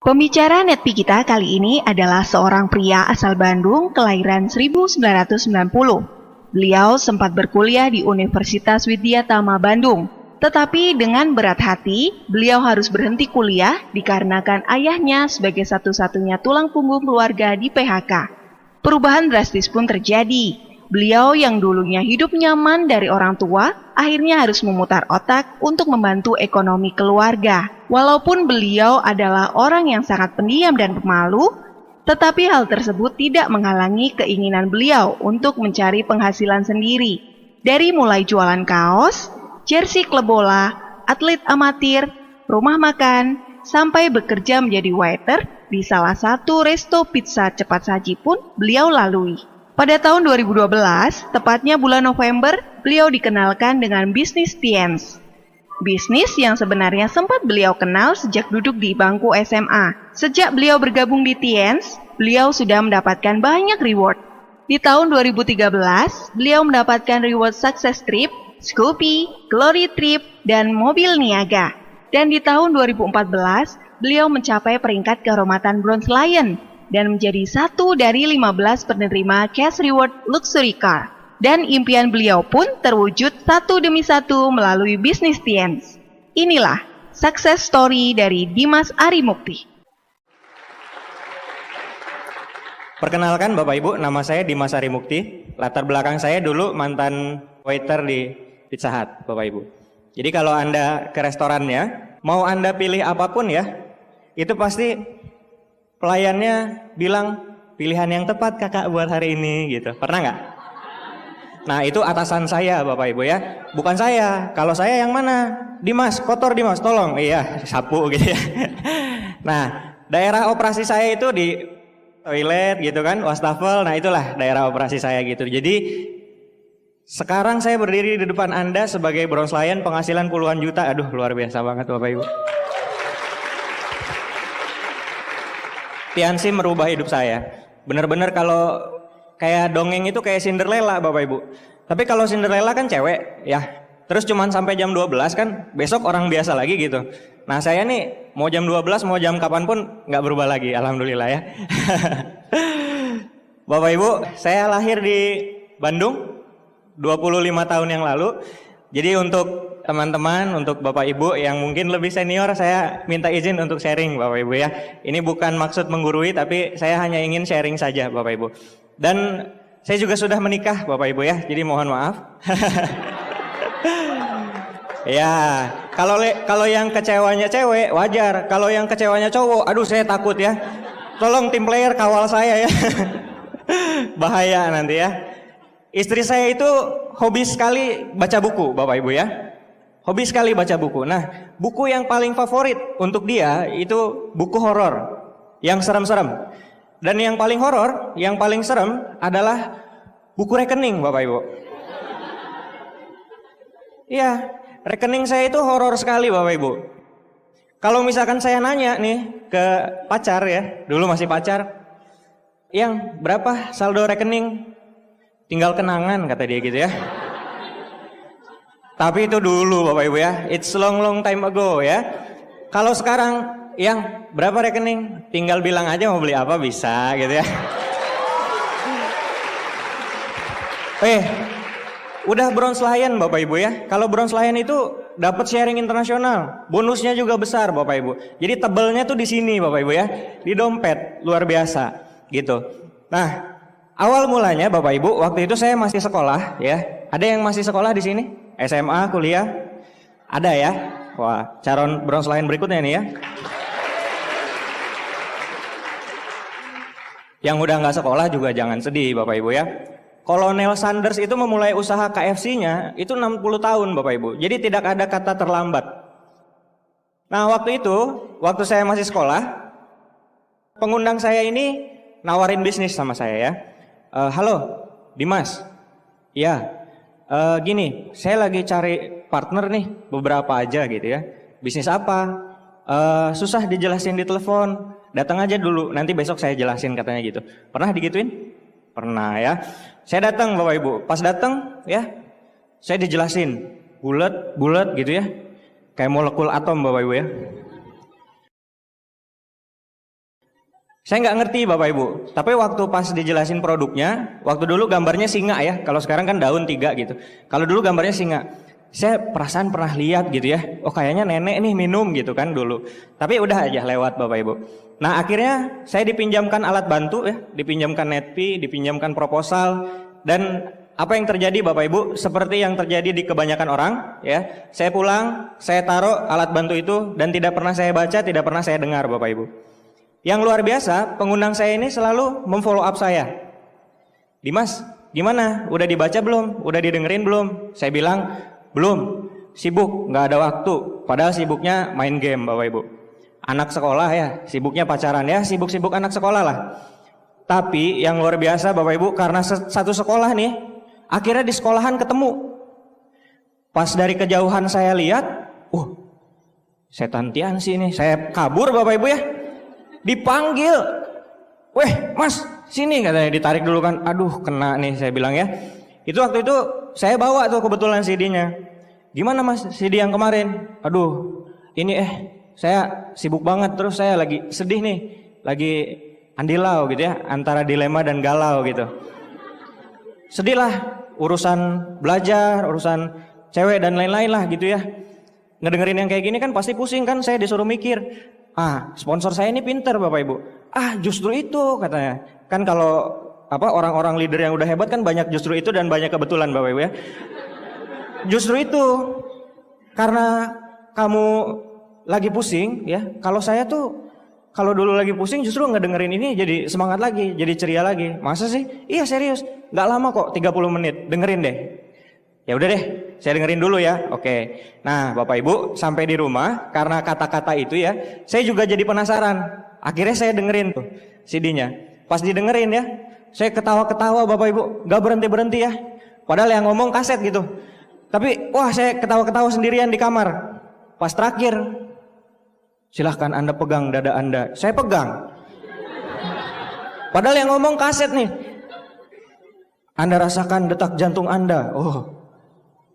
Pembicara Netpi kita kali ini adalah seorang pria asal Bandung kelahiran 1990. Beliau sempat berkuliah di Universitas Widya Tama Bandung. Tetapi dengan berat hati, beliau harus berhenti kuliah dikarenakan ayahnya sebagai satu-satunya tulang punggung keluarga di PHK. Perubahan drastis pun terjadi. Beliau yang dulunya hidup nyaman dari orang tua, akhirnya harus memutar otak untuk membantu ekonomi keluarga. Walaupun beliau adalah orang yang sangat pendiam dan pemalu, tetapi hal tersebut tidak menghalangi keinginan beliau untuk mencari penghasilan sendiri. Dari mulai jualan kaos, jersey klub bola, atlet amatir, rumah makan, sampai bekerja menjadi waiter di salah satu resto pizza cepat saji pun beliau lalui. Pada tahun 2012, tepatnya bulan November, beliau dikenalkan dengan bisnis Tiens. Bisnis yang sebenarnya sempat beliau kenal sejak duduk di bangku SMA. Sejak beliau bergabung di Tiens, beliau sudah mendapatkan banyak reward. Di tahun 2013, beliau mendapatkan reward Success Trip, Scoopy, Glory Trip, dan mobil niaga. Dan di tahun 2014, beliau mencapai peringkat kehormatan Bronze Lion dan menjadi satu dari 15 penerima Cash Reward Luxury Car. Dan impian beliau pun terwujud satu demi satu melalui bisnis Tiens. Inilah success story dari Dimas Arimukti. Perkenalkan Bapak Ibu, nama saya Dimas Arimukti. Latar belakang saya dulu mantan waiter di Pizza Hut, Bapak Ibu. Jadi kalau Anda ke restorannya, mau Anda pilih apapun ya, itu pasti pelayannya bilang, pilihan yang tepat kakak buat hari ini gitu. Pernah nggak? Nah itu atasan saya Bapak Ibu ya. Bukan saya. Kalau saya yang mana? Dimas, kotor Dimas, tolong. Iya, sapu gitu ya. Nah daerah operasi saya itu di toilet gitu kan, wastafel. Nah itulah daerah operasi saya gitu. Jadi sekarang saya berdiri di depan Anda sebagai Bronze Lion, penghasilan puluhan juta. Aduh luar biasa banget Bapak Ibu. Tiansi merubah hidup saya. Bener-bener kalau kayak dongeng itu kayak Cinderella Bapak Ibu. Tapi kalau Cinderella kan cewek ya. Terus cuman sampai jam 12 kan, besok orang biasa lagi gitu. Nah saya nih mau jam 12 mau jam kapanpun nggak berubah lagi, alhamdulillah ya. Bapak Ibu, saya lahir di Bandung 25 tahun yang lalu. Jadi untuk teman-teman, untuk Bapak Ibu yang mungkin lebih senior, saya minta izin untuk sharing Bapak Ibu ya. Ini bukan maksud menggurui, tapi saya hanya ingin sharing saja Bapak Ibu. Dan saya juga sudah menikah Bapak Ibu ya, jadi mohon maaf. Ya, kalau yang kecewanya cewek wajar, kalau yang kecewanya cowok, aduh saya takut ya. Tolong tim player kawal saya ya. Bahaya nanti ya. Istri saya itu hobi sekali baca buku Bapak Ibu ya. Hobi sekali baca buku. Nah, buku yang paling favorit untuk dia itu buku horor yang serem-serem. Dan yang paling horor, yang paling serem adalah buku rekening Bapak Ibu. Iya, rekening saya itu horor sekali Bapak Ibu. Kalau misalkan saya nanya nih ke pacar ya, dulu masih pacar, yang berapa saldo rekening? Tinggal kenangan kata dia gitu ya. Tapi itu dulu Bapak Ibu ya, it's long time ago ya. Kalau sekarang yang berapa rekening? Tinggal bilang aja mau beli apa bisa gitu ya. Udah Bronze Lion Bapak Ibu ya. Kalau Bronze Lion itu dapat sharing internasional, bonusnya juga besar Bapak Ibu. Jadi tebelnya tuh di sini Bapak Ibu ya, di dompet, luar biasa gitu. Nah, awal mulanya Bapak Ibu, waktu itu saya masih sekolah ya. Ada yang masih sekolah di sini? SMA, kuliah? Ada ya? Wah, calon Bronze Lion berikutnya nih ya. Yang udah nggak sekolah juga jangan sedih Bapak Ibu ya. Kolonel Sanders itu memulai usaha KFC-nya itu 60 tahun Bapak Ibu. Jadi tidak ada kata terlambat. Nah waktu itu, waktu saya masih sekolah, pengundang saya ini nawarin bisnis sama saya ya. Halo, Dimas. Ya, gini, saya lagi cari partner nih, beberapa aja gitu ya. Bisnis apa? Susah dijelasin di telepon. Datang aja dulu, nanti besok saya jelasin katanya gitu. Pernah digituin? Pernah ya. Saya datang Bapak Ibu. Pas datang ya, saya dijelasin bulat gitu ya. Kayak molekul atom Bapak Ibu ya. Saya nggak ngerti Bapak Ibu, tapi waktu pas dijelasin produknya, waktu dulu gambarnya singa ya, kalau sekarang kan daun 3 gitu. Kalau dulu gambarnya singa, saya perasaan pernah lihat gitu ya, oh kayaknya nenek nih minum gitu kan dulu. Tapi udah aja lewat Bapak Ibu. Nah akhirnya saya dipinjamkan alat bantu ya, dipinjamkan netpi, dipinjamkan proposal, dan apa yang terjadi Bapak Ibu, seperti yang terjadi di kebanyakan orang ya, saya pulang, saya taruh alat bantu itu dan tidak pernah saya baca, tidak pernah saya dengar Bapak Ibu. Yang luar biasa, pengundang saya ini selalu memfollow up saya. Dimas, gimana? Udah dibaca belum? Udah didengerin belum? Saya bilang, belum. Sibuk, nggak ada waktu. Padahal sibuknya main game, Bapak Ibu. Anak sekolah ya, sibuknya pacaran ya, sibuk-sibuk anak sekolah lah. Tapi yang luar biasa Bapak Ibu, karena satu sekolah nih, akhirnya di sekolahan ketemu. Pas dari kejauhan saya lihat, setan Tiansi nih. Saya kabur Bapak Ibu ya. Dipanggil, weh mas sini katanya, ditarik dulu kan, aduh kena nih saya bilang ya. Itu waktu itu saya bawa tuh kebetulan CD-nya. Gimana mas CD yang kemarin? Aduh ini saya sibuk banget, terus saya lagi sedih nih, lagi andilau gitu ya, antara dilema dan galau gitu. Sedih lah, urusan belajar, urusan cewek dan lain-lain lah gitu ya. Ngedengerin yang kayak gini kan pasti pusing kan, saya disuruh mikir. Sponsor saya ini pinter Bapak Ibu. Justru itu katanya. Kan kalau orang-orang leader yang udah hebat kan banyak justru itu dan banyak kebetulan Bapak Ibu ya. Justru itu. Karena kamu lagi pusing ya. Kalau saya tuh kalau dulu lagi pusing justru ngedengerin ini jadi semangat lagi, jadi ceria lagi. Masa sih? Iya serius. Nggak lama kok, 30 menit. Dengerin deh. Ya udah deh, saya dengerin dulu ya. Oke. Nah, Bapak Ibu, sampai di rumah karena kata-kata itu ya, saya juga jadi penasaran. Akhirnya saya dengerin tuh CD-nya. Pas didengerin ya, saya ketawa-ketawa Bapak Ibu, gak berhenti-berhenti ya. Padahal yang ngomong kaset gitu. Tapi wah, saya ketawa-ketawa sendirian di kamar. Pas terakhir, silahkan Anda pegang dada Anda. Saya pegang. Padahal yang ngomong kaset nih. Anda rasakan detak jantung Anda.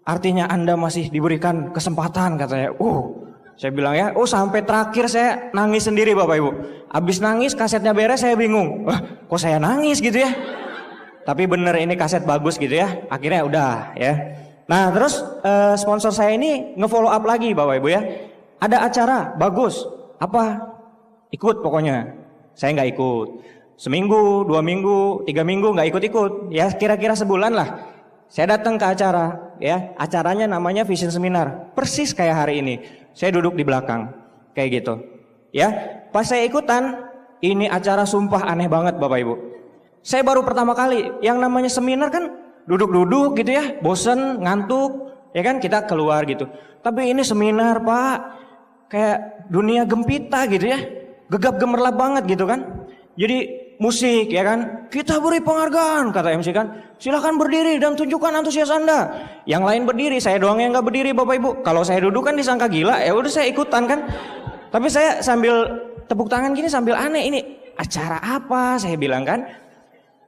Artinya Anda masih diberikan kesempatan katanya. Saya bilang ya, sampai terakhir saya nangis sendiri Bapak Ibu. Abis nangis kasetnya beres saya bingung. Kok saya nangis gitu ya? Tapi bener ini kaset bagus gitu ya. Akhirnya udah ya. Nah terus sponsor saya ini nge-follow up lagi Bapak Ibu ya. Ada acara bagus. Apa? Ikut pokoknya. Saya nggak ikut. Seminggu, 2 minggu, 3 minggu nggak ikut-ikut. Ya kira-kira sebulan lah. Saya datang ke acara, ya acaranya namanya Vision Seminar, persis kayak hari ini. Saya duduk di belakang, kayak gitu. Ya, pas saya ikutan, ini acara sumpah aneh banget Bapak Ibu. Saya baru pertama kali, yang namanya seminar kan duduk-duduk gitu ya, bosen, ngantuk, ya kan kita keluar gitu. Tapi ini seminar Pak, kayak dunia gempita gitu ya, gegap gemerlap banget gitu kan. Jadi musik ya kan, kita beri penghargaan kata MC kan, silakan berdiri dan tunjukkan antusias Anda. Yang lain berdiri, saya doang yang nggak berdiri Bapak Ibu. Kalau saya duduk kan disangka gila, ya udah saya ikutan kan. Tapi saya sambil tepuk tangan gini sambil aneh, ini acara apa saya bilang kan.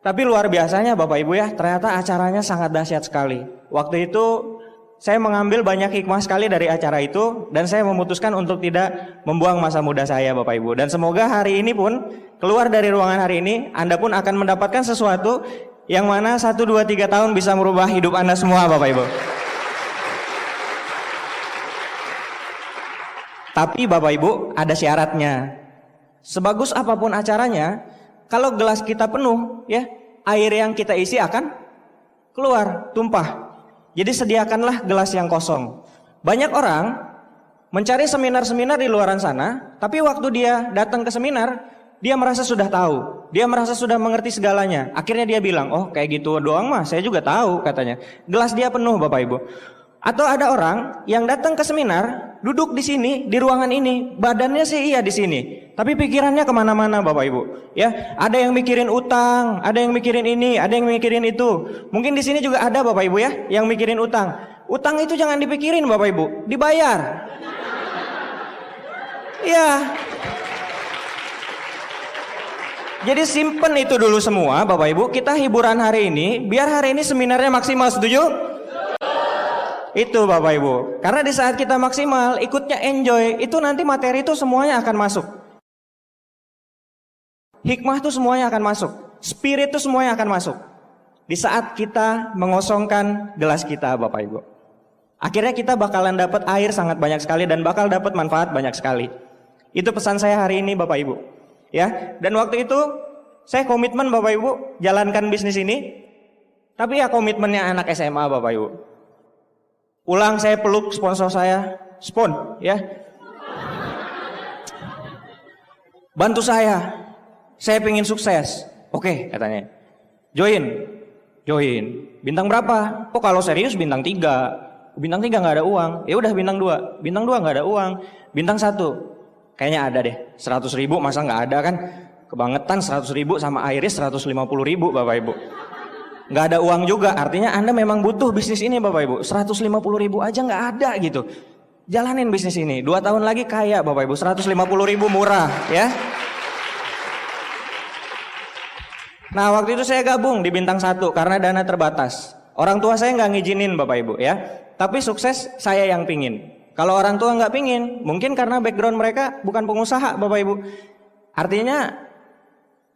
Tapi luar biasanya Bapak Ibu ya, ternyata acaranya sangat dahsyat sekali. Waktu itu saya mengambil banyak hikmah sekali dari acara itu dan saya memutuskan untuk tidak membuang masa muda saya Bapak Ibu. Dan semoga hari ini pun keluar dari ruangan hari ini Anda pun akan mendapatkan sesuatu yang mana 1, 2, 3 tahun bisa merubah hidup Anda semua Bapak Ibu. Tapi Bapak Ibu ada syaratnya. Sebagus apapun acaranya, kalau gelas kita penuh ya, air yang kita isi akan keluar, tumpah. Jadi sediakanlah gelas yang kosong. Banyak orang mencari seminar-seminar di luaran sana, tapi waktu dia datang ke seminar, dia merasa sudah tahu, dia merasa sudah mengerti segalanya. Akhirnya dia bilang, kayak gitu doang mah, saya juga tahu katanya. Gelas dia penuh Bapak Ibu. Atau ada orang yang datang ke seminar, duduk di sini, di ruangan ini, badannya sih iya di sini, tapi pikirannya kemana-mana Bapak Ibu. Ya, ada yang mikirin utang, ada yang mikirin ini, ada yang mikirin itu. Mungkin di sini juga ada Bapak Ibu ya, yang mikirin utang. Utang itu jangan dipikirin Bapak Ibu, dibayar. Ya. Jadi simpen itu dulu semua Bapak Ibu. Kita hiburan hari ini, biar hari ini seminarnya maksimal, setuju? Itu Bapak Ibu. Karena di saat kita maksimal, ikutnya enjoy, itu nanti materi itu semuanya akan masuk. Hikmah tuh semuanya akan masuk. Spirit tuh semuanya akan masuk. Di saat kita mengosongkan gelas kita, Bapak Ibu. Akhirnya kita bakalan dapat air sangat banyak sekali dan bakal dapat manfaat banyak sekali. Itu pesan saya hari ini, Bapak Ibu. Ya, dan waktu itu saya komitmen, Bapak Ibu, jalankan bisnis ini. Tapi ya komitmennya anak SMA, Bapak Ibu. Pulang saya peluk sponsor saya, Spon, ya. Bantu saya pengen sukses. Oke, katanya. Join. Bintang berapa? Oh kalau serius bintang 3. Bintang 3 nggak ada uang. Ya udah bintang 2. Bintang 2 nggak ada uang. Bintang 1. Kayaknya ada deh. 100.000 masa nggak ada kan? Kebangetan 100.000 sama Iris 150.000, Bapak Ibu. Nggak ada uang juga. Artinya Anda memang butuh bisnis ini, Bapak Ibu. 150.000 aja nggak ada gitu. Jalanin bisnis ini. 2 tahun lagi kaya, Bapak Ibu. 150.000 murah, ya. Nah waktu itu saya gabung di bintang 1 karena dana terbatas. Orang tua saya nggak ngizinin, Bapak Ibu, ya. Tapi sukses saya yang pingin. Kalau orang tua nggak pingin, mungkin karena background mereka bukan pengusaha, Bapak Ibu. Artinya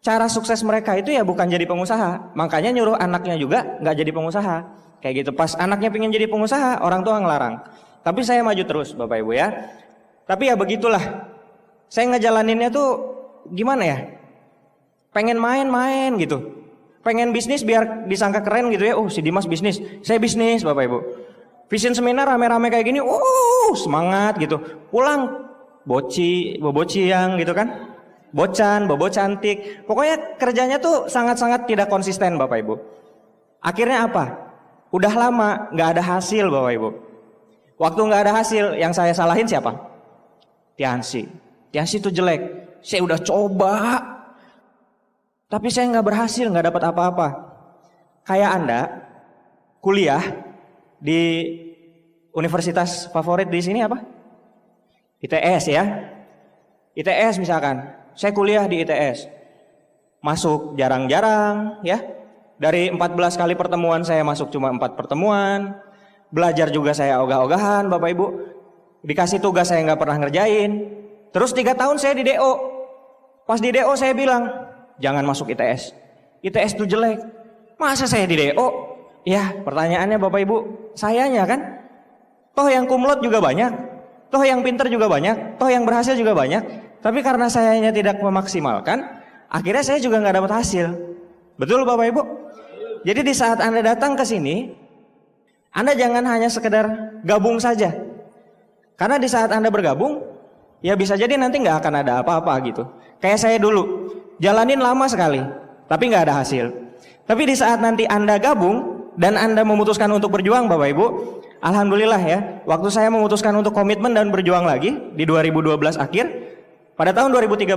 cara sukses mereka itu ya bukan jadi pengusaha. Makanya nyuruh anaknya juga nggak jadi pengusaha. Kayak gitu. Pas anaknya pingin jadi pengusaha, orang tua ngelarang. Tapi saya maju terus, Bapak Ibu, ya. Tapi ya begitulah. Saya ngejalaninnya tuh gimana ya? Pengen main-main gitu. Pengen bisnis biar disangka keren gitu ya. Oh si Dimas bisnis, saya bisnis, Bapak Ibu. Vision seminar rame-rame kayak gini, semangat gitu. Pulang bociyang gitu kan. Bobo cantik. Pokoknya kerjanya tuh sangat-sangat tidak konsisten, Bapak Ibu. Akhirnya apa? Udah lama nggak ada hasil, Bapak Ibu. Waktu nggak ada hasil, yang saya salahin siapa? Tiansi itu jelek. Saya udah coba, tapi saya nggak berhasil, nggak dapat apa-apa. Kayak Anda kuliah di universitas favorit di sini apa? ITS, ya. ITS misalkan. Saya kuliah di ITS. Masuk jarang-jarang, ya. Dari 14 kali pertemuan saya masuk cuma 4 pertemuan. Belajar juga saya ogah-ogahan, Bapak Ibu. Dikasih tugas saya nggak pernah ngerjain. Terus 3 tahun saya di DO. Pas di DO saya bilang, jangan masuk ITS. ITS itu jelek. Masa saya di DO? Ya, pertanyaannya Bapak Ibu, sayanya kan? Toh yang kumlot juga banyak. Toh yang pinter juga banyak. Toh yang berhasil juga banyak. Tapi karena sayanya tidak memaksimalkan, akhirnya saya juga nggak dapat hasil. Betul Bapak Ibu? Jadi di saat Anda datang ke sini, Anda jangan hanya sekedar gabung saja. Karena di saat Anda bergabung, ya bisa jadi nanti nggak akan ada apa-apa gitu. Kayak saya dulu, jalanin lama sekali, tapi nggak ada hasil. Tapi di saat nanti Anda gabung dan Anda memutuskan untuk berjuang, Bapak Ibu, alhamdulillah ya, waktu saya memutuskan untuk komitmen dan berjuang lagi di 2012 akhir, pada tahun 2013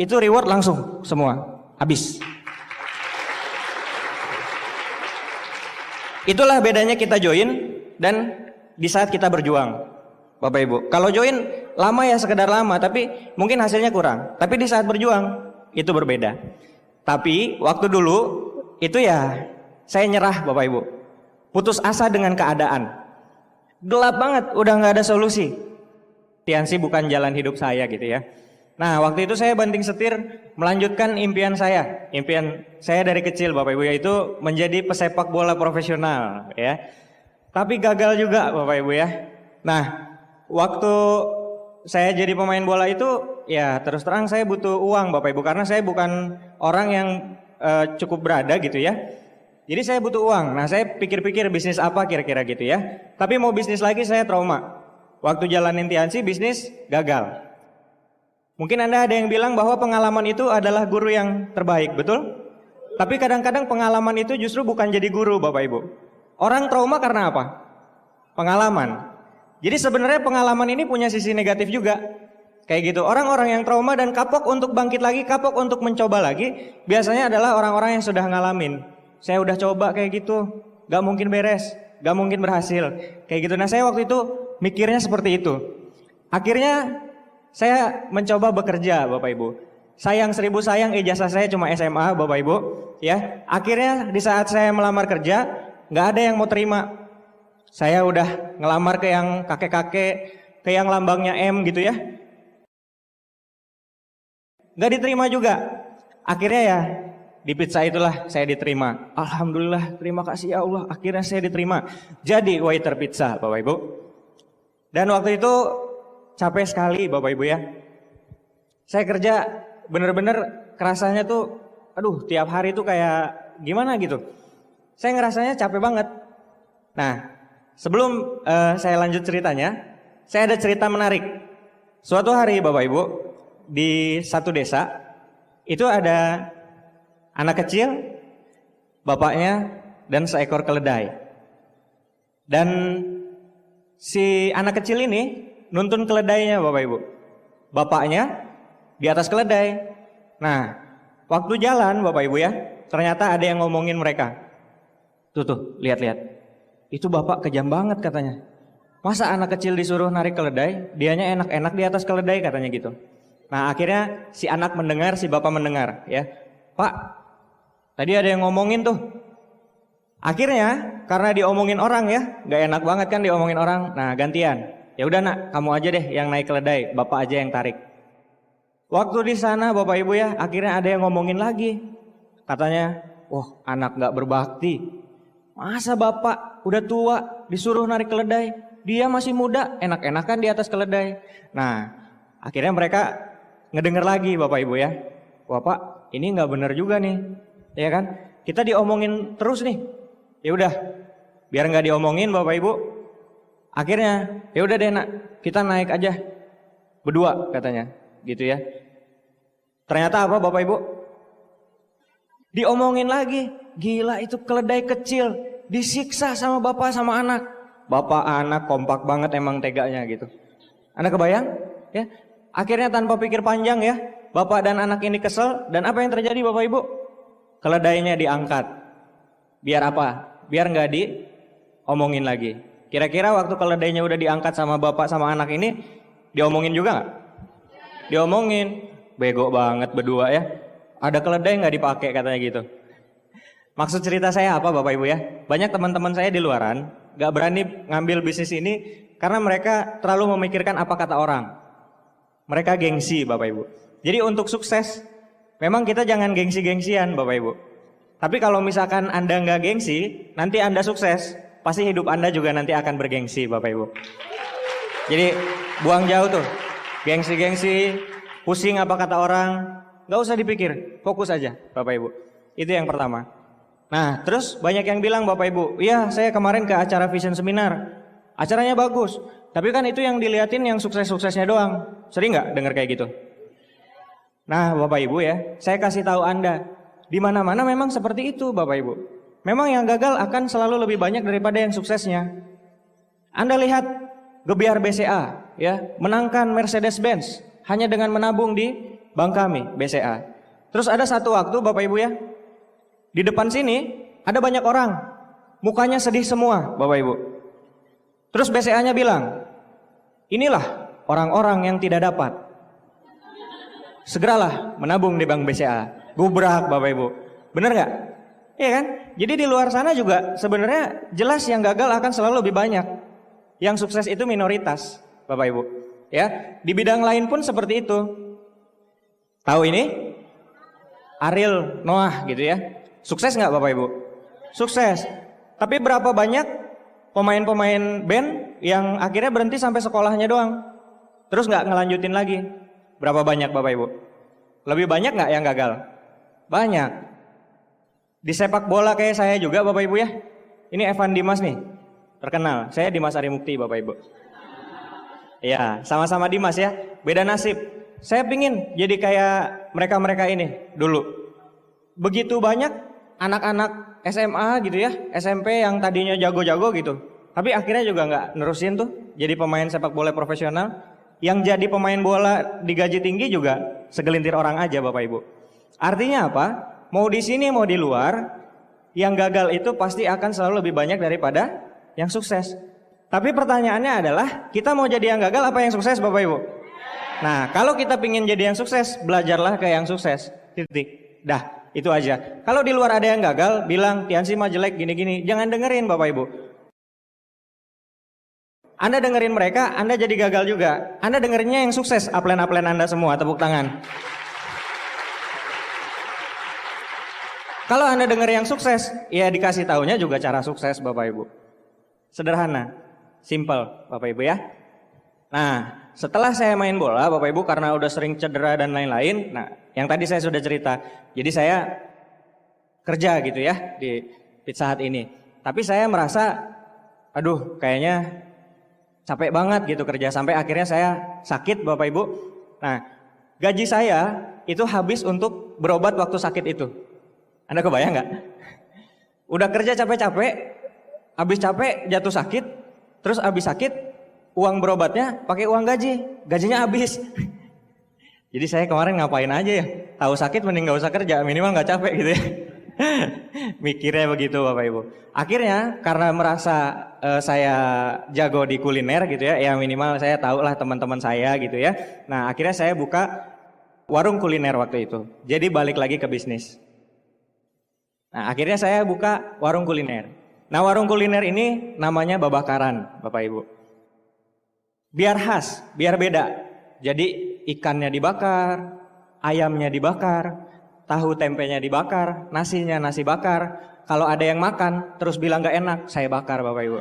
itu reward langsung semua habis. Itulah bedanya kita join dan di saat kita berjuang, Bapak Ibu. Kalau join lama ya sekedar lama, tapi mungkin hasilnya kurang. Tapi di saat berjuang itu berbeda. Tapi waktu dulu itu ya saya nyerah, Bapak Ibu. Putus asa dengan keadaan. Gelap banget, udah nggak ada solusi. Tiansi bukan jalan hidup saya gitu ya. Nah waktu itu saya banting setir melanjutkan impian saya. Impian saya dari kecil, Bapak Ibu, yaitu menjadi pesepak bola profesional ya. Tapi gagal juga, Bapak Ibu ya. Nah waktu saya jadi pemain bola itu ya terus terang saya butuh uang, Bapak Ibu, karena saya bukan orang yang cukup berada gitu ya. Jadi saya butuh uang. Nah saya pikir-pikir bisnis apa kira-kira gitu ya. Tapi mau bisnis lagi saya trauma. Waktu jalanin Tiansi bisnis gagal. Mungkin Anda ada yang bilang bahwa pengalaman itu adalah guru yang terbaik, betul? Tapi kadang-kadang pengalaman itu justru bukan jadi guru, Bapak Ibu. Orang trauma karena apa? Pengalaman. Jadi sebenarnya pengalaman ini punya sisi negatif juga. Kayak gitu, orang-orang yang trauma dan kapok untuk bangkit lagi, kapok untuk mencoba lagi, biasanya adalah orang-orang yang sudah ngalamin. Saya udah coba kayak gitu, gak mungkin beres, gak mungkin berhasil. Kayak gitu, nah saya waktu itu mikirnya seperti itu. Akhirnya saya mencoba bekerja, Bapak Ibu. Sayang 1000 sayang, ijazah saya cuma SMA, Bapak Ibu. Ya, akhirnya di saat saya melamar kerja, gak ada yang mau terima. Saya udah ngelamar ke yang kakek-kakek, ke yang lambangnya M gitu ya. Gak diterima juga. Akhirnya ya di pizza itulah saya diterima. Alhamdulillah, terima kasih ya Allah, akhirnya saya diterima. Jadi waiter pizza, Bapak Ibu. Dan waktu itu capek sekali Bapak Ibu ya. Saya kerja bener-bener kerasanya tuh, aduh tiap hari tuh kayak gimana gitu. Saya ngerasanya capek banget. Nah, sebelum saya lanjut ceritanya, saya ada cerita menarik. Suatu hari Bapak Ibu, di satu desa, itu ada anak kecil, bapaknya, dan seekor keledai. Dan si anak kecil ini nuntun keledainya Bapak Ibu. Bapaknya di atas keledai. Nah, waktu jalan Bapak Ibu ya, ternyata ada yang ngomongin mereka. Tuh, lihat-lihat. Itu bapak kejam banget katanya. Masa anak kecil disuruh narik keledai, dianya enak-enak di atas keledai katanya gitu. Nah, akhirnya si anak mendengar, si bapak mendengar ya. Pak, tadi ada yang ngomongin tuh. Akhirnya karena diomongin orang ya, gak enak banget kan diomongin orang. Nah, gantian. Ya udah nak, kamu aja deh yang naik keledai, bapak aja yang tarik. Waktu di sana Bapak Ibu ya, akhirnya ada yang ngomongin lagi. Katanya, wah anak gak berbakti. Masa bapak udah tua disuruh narik keledai, dia masih muda, enak-enakan di atas keledai. Nah, akhirnya mereka ngedenger lagi Bapak Ibu ya. Wah Pak, ini gak bener juga nih, ya kan? Kita diomongin terus nih. Ya udah, biar gak diomongin Bapak Ibu. Akhirnya, ya udah deh nak, kita naik aja berdua katanya. Gitu ya. Ternyata apa Bapak Ibu? Diomongin lagi. Gila itu keledai kecil disiksa sama bapak sama anak. Bapak anak kompak banget emang teganya gitu. Anda kebayang? Ya. Akhirnya tanpa pikir panjang ya, bapak dan anak ini kesel. Dan apa yang terjadi Bapak Ibu? Keledainya diangkat. Biar apa? Biar nggak diomongin lagi. Kira-kira waktu keledainya udah diangkat sama bapak sama anak ini, diomongin juga nggak? Diomongin, bego banget berdua ya. Ada keledai nggak dipakai katanya gitu. Maksud cerita saya apa Bapak Ibu ya? Banyak teman-teman saya di luaran nggak berani ngambil bisnis ini karena mereka terlalu memikirkan apa kata orang. Mereka gengsi Bapak Ibu. Jadi untuk sukses, memang kita jangan gengsi-gengsian Bapak Ibu. Tapi kalau misalkan Anda nggak gengsi, nanti Anda sukses, pasti hidup Anda juga nanti akan bergengsi Bapak Ibu. Jadi buang jauh tuh. Gengsi-gengsi, pusing apa kata orang, gak usah dipikir, fokus aja Bapak Ibu. Itu yang pertama. Nah terus banyak yang bilang Bapak Ibu, iya saya kemarin ke acara Vision Seminar, acaranya bagus. Tapi kan itu yang diliatin yang sukses-suksesnya doang. Sering gak dengar kayak gitu? Nah Bapak Ibu ya, saya kasih tahu Anda, di mana-mana memang seperti itu Bapak Ibu. Memang yang gagal akan selalu lebih banyak daripada yang suksesnya. Anda lihat Gebiar BCA ya, menangkan Mercedes-Benz hanya dengan menabung di bank kami BCA. Terus ada satu waktu Bapak Ibu ya, di depan sini ada banyak orang, mukanya sedih semua Bapak Ibu. Terus BCA-nya bilang, inilah orang-orang yang tidak dapat. Segeralah menabung di bank BCA. Gubrak Bapak Ibu. Bener gak? Iya kan? Jadi di luar sana juga sebenarnya jelas yang gagal akan selalu lebih banyak. Yang sukses itu minoritas Bapak Ibu. Ya, di bidang lain pun seperti itu. Tahu ini? Ariel Noah gitu ya. Sukses nggak Bapak Ibu? Sukses. Tapi berapa banyak pemain-pemain band yang akhirnya berhenti sampai sekolahnya doang, terus nggak ngelanjutin lagi? Berapa banyak Bapak Ibu? Lebih banyak nggak yang gagal? Banyak. Di sepak bola kayak saya juga Bapak Ibu ya. Ini Evan Dimas nih, terkenal. Saya Dimas Arimukti Bapak Ibu. Ya, sama-sama Dimas ya. Beda nasib. Saya pingin jadi kayak mereka-mereka ini dulu. Begitu banyak anak-anak SMA gitu ya, SMP yang tadinya jago-jago gitu, tapi akhirnya juga nggak nerusin tuh jadi pemain sepak bola profesional. Yang jadi pemain bola digaji tinggi juga segelintir orang aja Bapak Ibu. Artinya apa? Mau di sini mau di luar, yang gagal itu pasti akan selalu lebih banyak daripada yang sukses. Tapi pertanyaannya adalah, kita mau jadi yang gagal apa yang sukses Bapak Ibu? Nah, kalau kita pingin jadi yang sukses, belajarlah kayak yang sukses. Titik. Dah, itu aja. Kalau di luar ada yang gagal, bilang Tiansi mah jelek gini-gini, jangan dengerin Bapak Ibu. Anda dengerin mereka, Anda jadi gagal juga. Anda dengerinnya yang sukses, upline-upline Anda semua, tepuk tangan. Kalau Anda dengar yang sukses, ya dikasih taunya juga cara sukses Bapak Ibu. Sederhana, simple Bapak Ibu ya. Nah, setelah saya main bola Bapak Ibu karena udah sering cedera dan lain-lain, nah yang tadi saya sudah cerita. Jadi saya kerja gitu ya di Pizza Hut ini. Tapi saya merasa, aduh kayaknya capek banget gitu kerja. Sampai akhirnya saya sakit Bapak Ibu. Nah, gaji saya itu habis untuk berobat waktu sakit itu. Anda kebayang nggak? Udah kerja capek-capek, habis capek jatuh sakit, terus habis sakit uang berobatnya pakai uang gaji, gajinya habis. Jadi saya kemarin ngapain aja ya? Tahu sakit mending nggak usah kerja, minimal nggak capek gitu ya. Mikirnya begitu Bapak Ibu. Akhirnya karena merasa saya jago di kuliner gitu ya, ya minimal saya tahu lah teman-teman saya gitu ya. Nah akhirnya saya buka warung kuliner waktu itu. Jadi balik lagi ke bisnis. Nah akhirnya saya buka warung kuliner. Nah warung kuliner ini namanya Babakaran Bapak Ibu. Biar khas, biar beda. Jadi ikannya dibakar, ayamnya dibakar, tahu tempenya dibakar, nasinya nasi bakar. Kalau ada yang makan terus bilang gak enak, saya bakar Bapak Ibu.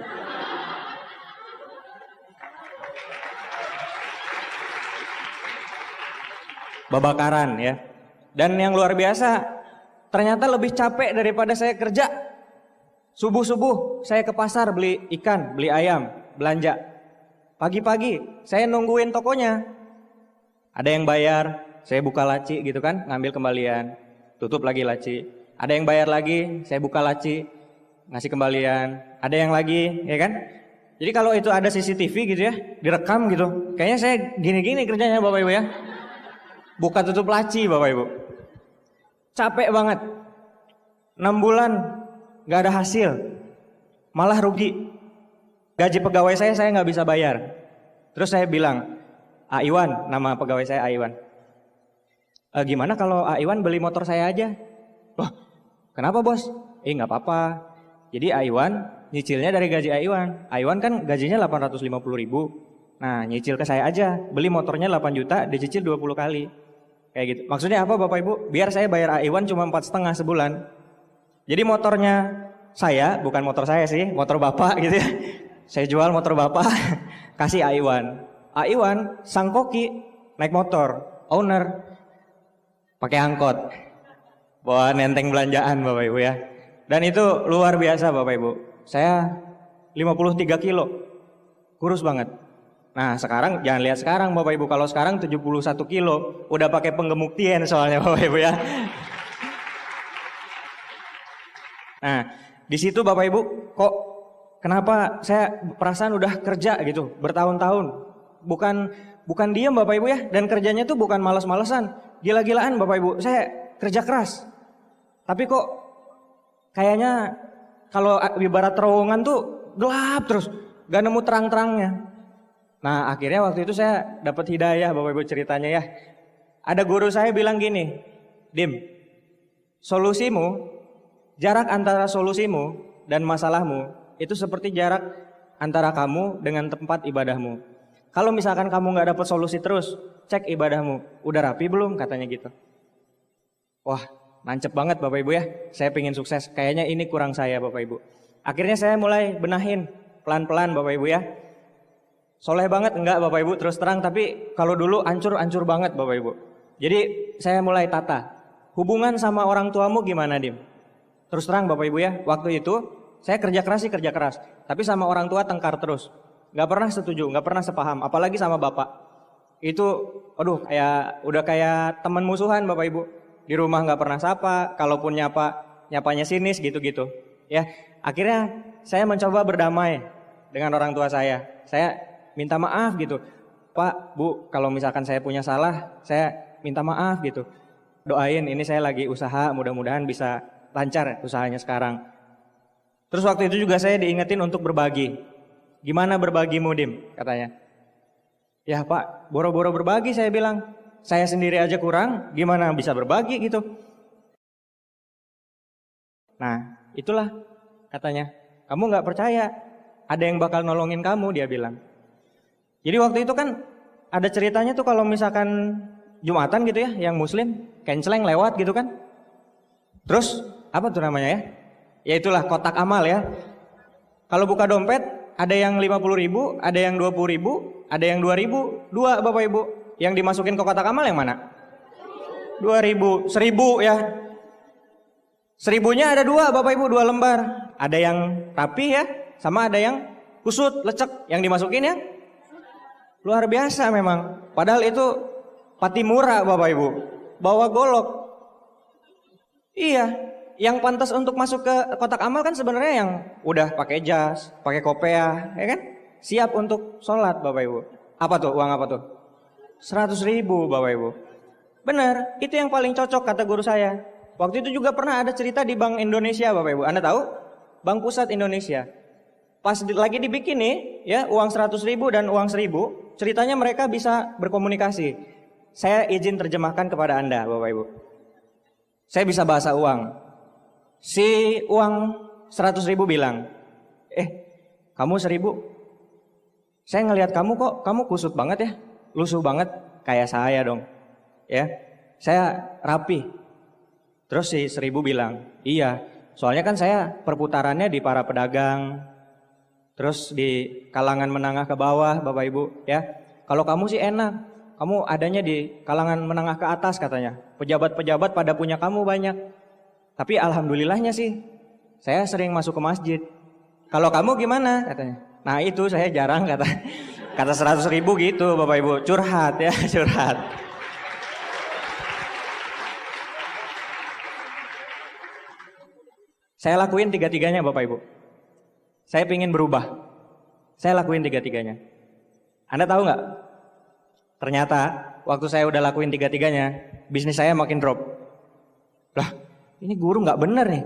Babakaran ya. Dan yang luar biasa, ternyata lebih capek daripada saya kerja. Subuh-subuh saya ke pasar beli ikan, beli ayam, belanja. Pagi-pagi saya nungguin tokonya. Ada yang bayar, saya buka laci gitu kan, ngambil kembalian, tutup lagi laci. Ada yang bayar lagi, saya buka laci, ngasih kembalian. Ada yang lagi, ya kan? Jadi kalau itu ada CCTV gitu ya, direkam gitu. Kayaknya saya gini-gini kerjanya Bapak Ibu ya. Buka tutup laci Bapak Ibu. Capek banget. 6 bulan gak ada hasil. Malah rugi. Gaji pegawai saya nggak bisa bayar. Terus saya bilang, A Iwan, nama pegawai saya A Iwan. Gimana kalau A Iwan beli motor saya aja? Loh, kenapa bos? Nggak apa-apa. Jadi A Iwan nyicilnya dari gaji A Iwan. A Iwan kan gajinya 850.000. Nah nyicil ke saya aja. Beli motornya 8 juta, dicicil 20 kali. Kayak gitu. Maksudnya apa Bapak Ibu? Biar saya bayar A Iwan cuma 4,5 sebulan. Jadi motornya saya, bukan motor saya sih, motor Bapak gitu ya. Saya jual motor Bapak, kasih A Iwan. A Iwan sang koki naik motor, owner pakai angkot, bawa nenteng belanjaan Bapak Ibu ya. Dan itu luar biasa Bapak Ibu. Saya 53 kilo, kurus banget. Nah sekarang jangan lihat sekarang Bapak Ibu, kalau sekarang 71 kilo, udah pakai penggemuk tien soalnya Bapak Ibu ya. Nah di situ Bapak Ibu kok kenapa saya perasaan udah kerja gitu bertahun-tahun, bukan diam Bapak Ibu ya, dan kerjanya tuh bukan malas-malesan, gila-gilaan Bapak Ibu, saya kerja keras. Tapi kok kayaknya kalau ibarat terowongan tuh gelap terus, gak nemu terang-terangnya. Nah akhirnya waktu itu saya dapat hidayah Bapak Ibu ceritanya ya. Ada guru saya bilang gini, Dim, jarak antara solusimu dan masalahmu itu seperti jarak antara kamu dengan tempat ibadahmu. Kalau misalkan kamu nggak dapat solusi terus, cek ibadahmu, udah rapi belum katanya gitu. Wah, nancep banget Bapak Ibu ya. Saya pengen sukses, kayaknya ini kurang saya Bapak Ibu. Akhirnya saya mulai benahin pelan-pelan Bapak Ibu ya. Soleh banget enggak Bapak Ibu, terus terang, tapi kalau dulu ancur banget Bapak Ibu. Jadi saya mulai tata. Hubungan sama orang tuamu gimana Dim? Terus terang Bapak Ibu ya, waktu itu saya kerja keras, tapi sama orang tua tengkar terus. Gak pernah setuju, gak pernah sepaham, apalagi sama bapak. Itu, aduh, udah kayak teman musuhan Bapak Ibu. Di rumah gak pernah sapa, kalaupun nyapanya sinis gitu-gitu. Ya, akhirnya saya mencoba berdamai dengan orang tua saya. Saya minta maaf gitu. Pak, Bu, kalau misalkan saya punya salah, saya minta maaf gitu. Doain, ini saya lagi usaha, mudah-mudahan bisa lancar usahanya sekarang. Terus waktu itu juga saya diingetin untuk berbagi. Gimana berbagimu Dim? Katanya. Ya Pak, boro-boro berbagi saya bilang. Saya sendiri aja kurang, gimana bisa berbagi gitu. Nah itulah katanya. Kamu gak percaya, ada yang bakal nolongin kamu dia bilang. Jadi waktu itu kan ada ceritanya tuh kalau misalkan Jumatan gitu ya, yang muslim, kenceleng lewat gitu kan. Terus apa tuh namanya ya? Ya itulah kotak amal ya. Kalau buka dompet ada yang 50.000, ada yang 20.000, ada yang 2.000, dua Bapak Ibu. Yang dimasukin ke kotak amal yang mana? 2.000, 1.000 ya. 1.000-nya ada dua Bapak Ibu, 2 lembar. Ada yang rapi ya, sama ada yang kusut, lecek. Yang dimasukin ya luar biasa memang. Padahal itu pati murah Bapak Ibu. Bawa golok. Iya, yang pantas untuk masuk ke kotak amal kan sebenarnya yang udah pakai jas, pakai kopiah, ya kan? Siap untuk sholat Bapak Ibu. Apa tuh, uang apa tuh? 100.000 Bapak Ibu. Benar, itu yang paling cocok kata guru saya. Waktu itu juga pernah ada cerita di Bank Indonesia Bapak Ibu. Anda tahu? Bank Pusat Indonesia. Pas lagi dibikin nih, ya uang 100.000 dan uang 1.000, ceritanya mereka bisa berkomunikasi. Saya izin terjemahkan kepada Anda Bapak Ibu. Saya bisa bahasa uang. Si uang 100.000 bilang, kamu 1.000, saya ngelihat kamu kok, kamu kusut banget ya, lusuh banget, kayak saya dong. Ya, saya rapi. Terus si 1.000 bilang, iya, soalnya kan saya perputarannya di para pedagang, terus di kalangan menengah ke bawah Bapak Ibu ya. Kalau kamu sih enak, kamu adanya di kalangan menengah ke atas katanya. Pejabat-pejabat pada punya kamu banyak. Tapi alhamdulillahnya sih, saya sering masuk ke masjid. Kalau kamu gimana katanya. Nah itu saya jarang kata 100.000 gitu Bapak Ibu, curhat ya, curhat. Saya lakuin tiga-tiganya Bapak Ibu. Saya ingin berubah. Saya lakuin tiga-tiganya. Anda tahu nggak? Ternyata waktu saya udah lakuin tiga-tiganya, bisnis saya makin drop. Lah, ini guru nggak bener nih.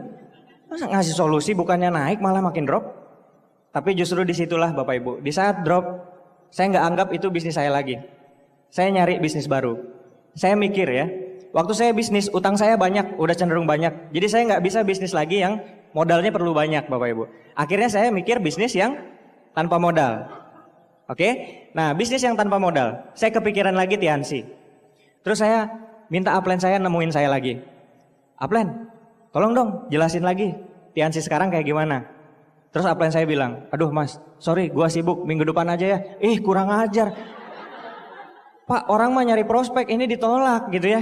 Masa ngasih solusi bukannya naik malah makin drop? Tapi justru disitulah Bapak Ibu. Di saat drop, saya nggak anggap itu bisnis saya lagi. Saya nyari bisnis baru. Saya mikir ya, waktu saya bisnis utang saya banyak, udah cenderung banyak. Jadi saya nggak bisa bisnis lagi yang modalnya perlu banyak Bapak Ibu. Akhirnya saya mikir bisnis yang tanpa modal. Oke? Nah bisnis yang tanpa modal. Saya kepikiran lagi Tiansi. Terus saya minta upline saya nemuin saya lagi. Upline, tolong dong jelasin lagi Tiansi sekarang kayak gimana. Terus upline saya bilang, aduh mas, sorry gua sibuk, minggu depan aja ya. Kurang ajar. Pak orang mah nyari prospek, ini ditolak gitu ya.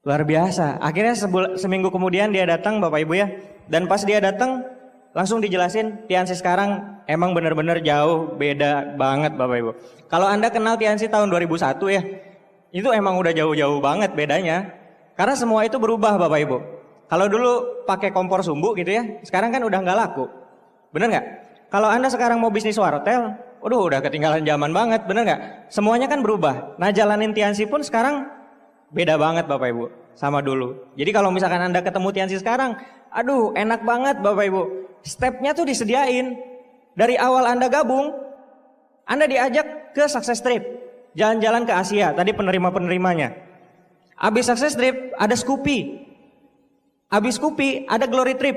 Luar biasa. Akhirnya seminggu kemudian dia datang Bapak Ibu ya. Dan pas dia datang langsung dijelasin Tiansi sekarang emang benar-benar jauh beda banget Bapak Ibu. Kalau Anda kenal Tiansi tahun 2001 ya, itu emang udah jauh-jauh banget bedanya. Karena semua itu berubah Bapak Ibu. Kalau dulu pakai kompor sumbu gitu ya, sekarang kan udah nggak laku. Bener nggak? Kalau Anda sekarang mau bisnis wartel, udah ketinggalan zaman banget, bener nggak? Semuanya kan berubah. Nah jalanin Tiansi pun sekarang beda banget Bapak Ibu sama dulu. Jadi kalau misalkan Anda ketemu Tiansi sekarang, aduh enak banget Bapak Ibu. Stepnya tuh disediain. Dari awal Anda gabung, Anda diajak ke Success Trip. Jalan-jalan ke Asia, tadi penerima-penerimanya. Abis Success Trip ada Scoopy. Abis Scoopy ada Glory Trip.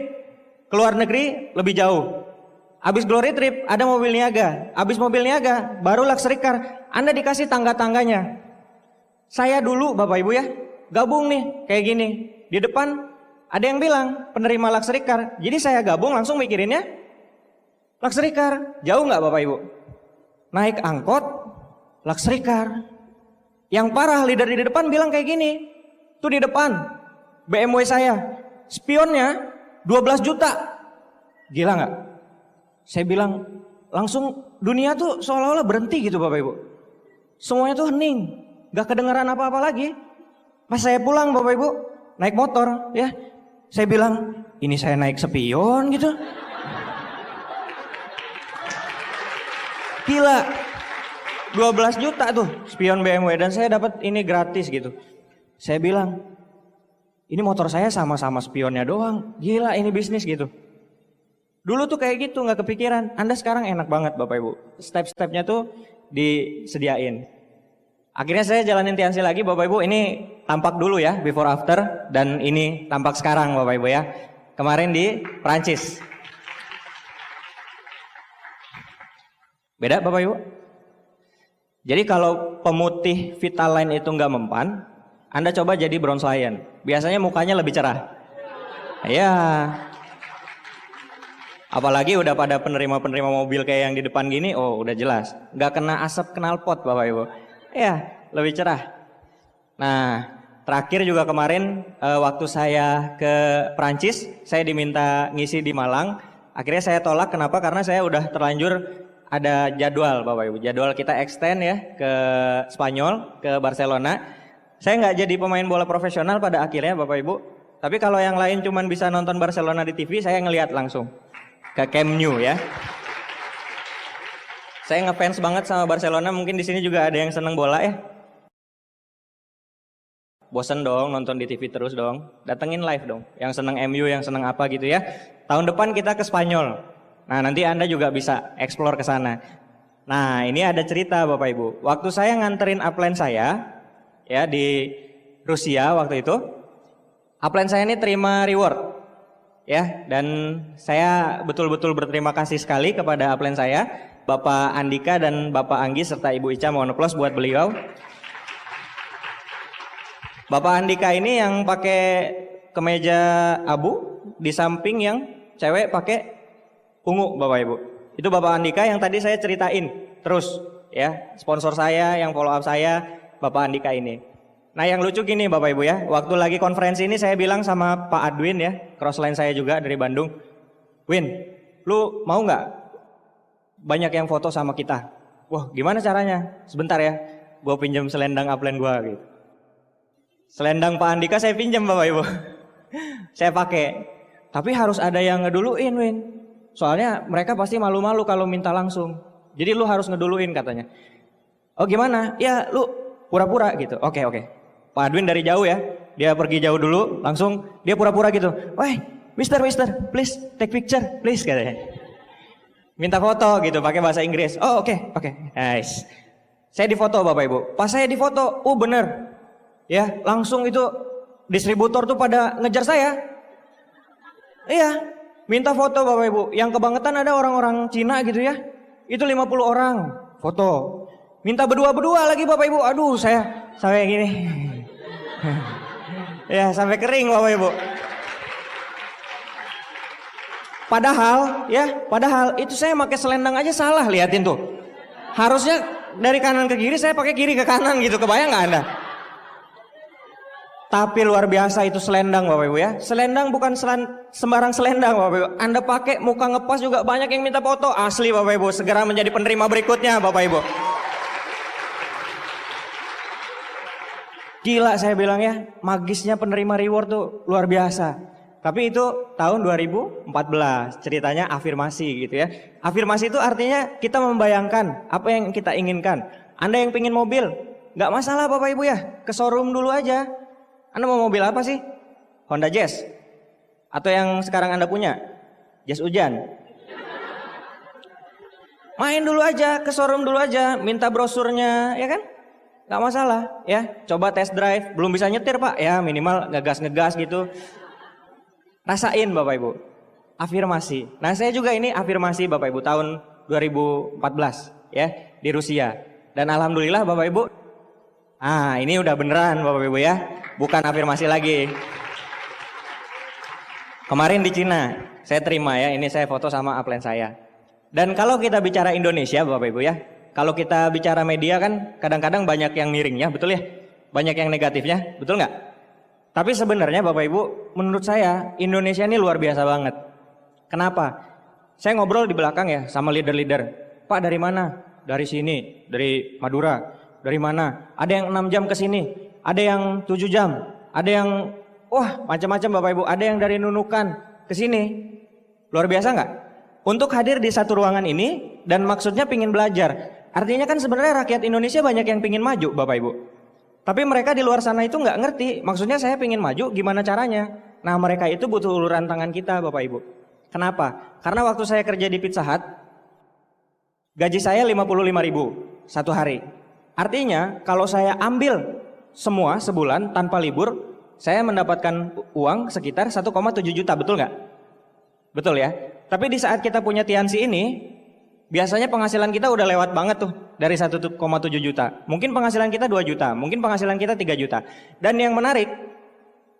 Keluar negeri lebih jauh. Abis Glory Trip ada mobil niaga. Abis mobil niaga baru Luxury Car. Anda dikasih tangga-tangganya. Saya dulu Bapak Ibu ya, gabung nih kayak gini. Di depan ada yang bilang penerima Luxury Car. Jadi saya gabung langsung mikirinnya Luxury Car. Jauh nggak Bapak Ibu? Naik angkot Luxury Car. Yang parah leader di depan bilang kayak gini. Tuh di depan BMW saya, spionnya 12 juta. Gila nggak? Saya bilang langsung dunia tuh seolah-olah berhenti gitu Bapak Ibu. Semuanya tuh hening, gak kedengaran apa-apa lagi. Pas saya pulang Bapak Ibu, naik motor ya, saya bilang ini saya naik spion gitu. Gila, 12 juta tuh spion BMW dan saya dapat ini gratis gitu. Saya bilang, ini motor saya sama-sama spionnya doang. Gila ini bisnis gitu. Dulu tuh kayak gitu nggak kepikiran. Anda sekarang enak banget Bapak Ibu. Step-stepnya tuh disediain. Akhirnya saya jalanin Tiansi lagi Bapak Ibu. Ini tampak dulu ya before after. Dan ini tampak sekarang Bapak Ibu ya. Kemarin di Prancis. Beda Bapak Ibu? Jadi kalau pemutih Vitaline itu nggak mempan, Anda coba jadi bronze lion. Biasanya mukanya lebih cerah. Ya, apalagi udah pada penerima-penerima mobil kayak yang di depan gini, oh udah jelas. Nggak kena asap knalpot Bapak Ibu. Ya, lebih cerah. Nah, terakhir juga kemarin waktu saya ke Perancis, saya diminta ngisi di Malang. Akhirnya saya tolak, kenapa? Karena saya udah terlanjur ada jadwal Bapak Ibu. Jadwal kita extend ya ke Spanyol, ke Barcelona. Saya nggak jadi pemain bola profesional pada akhirnya Bapak Ibu. Tapi kalau yang lain cuman bisa nonton Barcelona di TV, saya ngelihat langsung ke Camp Nou ya. Saya ngefans banget sama Barcelona, mungkin di sini juga ada yang seneng bola ya. Bosen dong nonton di TV terus dong, datengin live dong. Yang seneng MU, yang seneng apa gitu ya. Tahun depan kita ke Spanyol. Nah, nanti Anda juga bisa explore ke sana. Nah, ini ada cerita Bapak Ibu. Waktu saya nganterin upline saya ya di Rusia waktu itu, upline saya ini terima reward. Ya, dan saya betul-betul berterima kasih sekali kepada upline saya, Bapak Andika dan Bapak Anggi serta Ibu Ica, mohon aplaus buat beliau. Bapak Andika ini yang pakai kemeja abu, di samping yang cewek pakai ungu Bapak Ibu. Itu Bapak Andika yang tadi saya ceritain terus ya, sponsor saya yang follow up saya, Bapak Andika ini. Nah yang lucu gini Bapak Ibu ya, waktu lagi konferensi ini saya bilang sama Pak Adwin ya, crossline saya juga dari Bandung, Win, lu mau nggak banyak yang foto sama kita? Wah gimana caranya? Sebentar ya, gue pinjam selendang upline gue gitu. Selendang Pak Andika saya pinjam Bapak Ibu, saya pakai. Tapi harus ada yang ngeduluin Win, soalnya mereka pasti malu-malu kalau minta langsung. Jadi lu harus ngeduluin katanya. Oh gimana? Ya lu pura-pura gitu. Oke. Pak Adwin dari jauh ya, dia pergi jauh dulu, langsung dia pura-pura gitu. Woi, Mister, please take picture, please katanya. Minta foto gitu, pakai bahasa Inggris. Oh oke, nice. Saya difoto Bapak Ibu. Pas saya difoto, bener, ya langsung itu distributor tuh pada ngejar saya. Iya, minta foto Bapak Ibu. Yang kebangetan ada orang-orang Cina gitu ya. Itu 50 orang foto. Minta berdua-berdua lagi Bapak Ibu. Aduh, saya sampai gini. Ya, sampai kering Bapak Ibu. Padahal itu saya pakai selendang aja salah, liatin tuh. Harusnya dari kanan ke kiri, saya pakai kiri ke kanan gitu. Kebayang nggak Anda? Tapi luar biasa itu selendang Bapak Ibu ya. Selendang bukan sembarang selendang Bapak Ibu. Anda pakai muka ngepas juga banyak yang minta foto. Asli Bapak Ibu, segera menjadi penerima berikutnya Bapak Ibu. Gila saya bilang ya, magisnya penerima reward tuh luar biasa. Tapi itu tahun 2014, ceritanya afirmasi gitu ya. Afirmasi itu artinya kita membayangkan apa yang kita inginkan. Anda yang pingin mobil, nggak masalah Bapak Ibu ya, ke showroom dulu aja. Anda mau mobil apa sih? Honda Jazz? Atau yang sekarang Anda punya? Jazz hujan? Main dulu aja, ke showroom dulu aja, minta brosurnya, ya kan? Gak masalah ya, coba test drive. Belum bisa nyetir Pak, ya minimal ngegas gitu. Rasain Bapak Ibu, afirmasi. Nah saya juga ini afirmasi Bapak Ibu tahun 2014 ya di Rusia. Dan alhamdulillah Bapak Ibu, ini udah beneran Bapak Ibu ya, bukan afirmasi lagi. Kemarin di Cina saya terima ya, ini saya foto sama upline saya. Dan kalau kita bicara Indonesia Bapak Ibu ya, kalau kita bicara media kan kadang-kadang banyak yang miringnya, betul ya? Banyak yang negatifnya, betul nggak? Tapi sebenarnya Bapak Ibu, menurut saya Indonesia ini luar biasa banget. Kenapa? Saya ngobrol di belakang ya sama leader-leader. Pak dari mana? Dari sini, dari Madura. Dari mana? Ada yang 6 jam ke sini, ada yang 7 jam, ada yang macam-macam Bapak Ibu. Ada yang dari Nunukan ke sini. Luar biasa nggak? Untuk hadir di satu ruangan ini dan maksudnya pingin belajar. Artinya kan sebenarnya rakyat Indonesia banyak yang pingin maju Bapak Ibu. Tapi mereka di luar sana itu nggak ngerti. Maksudnya saya pingin maju gimana caranya. Nah mereka itu butuh uluran tangan kita Bapak Ibu. Kenapa? Karena waktu saya kerja di Pizza Hut, gaji saya 55.000 satu hari. Artinya kalau saya ambil semua sebulan tanpa libur, saya mendapatkan uang sekitar 1,7 juta, betul nggak? Betul ya? Tapi di saat kita punya Tiansi ini, biasanya penghasilan kita udah lewat banget tuh dari 1,7 juta. Mungkin penghasilan kita 2 juta, mungkin penghasilan kita 3 juta. Dan yang menarik,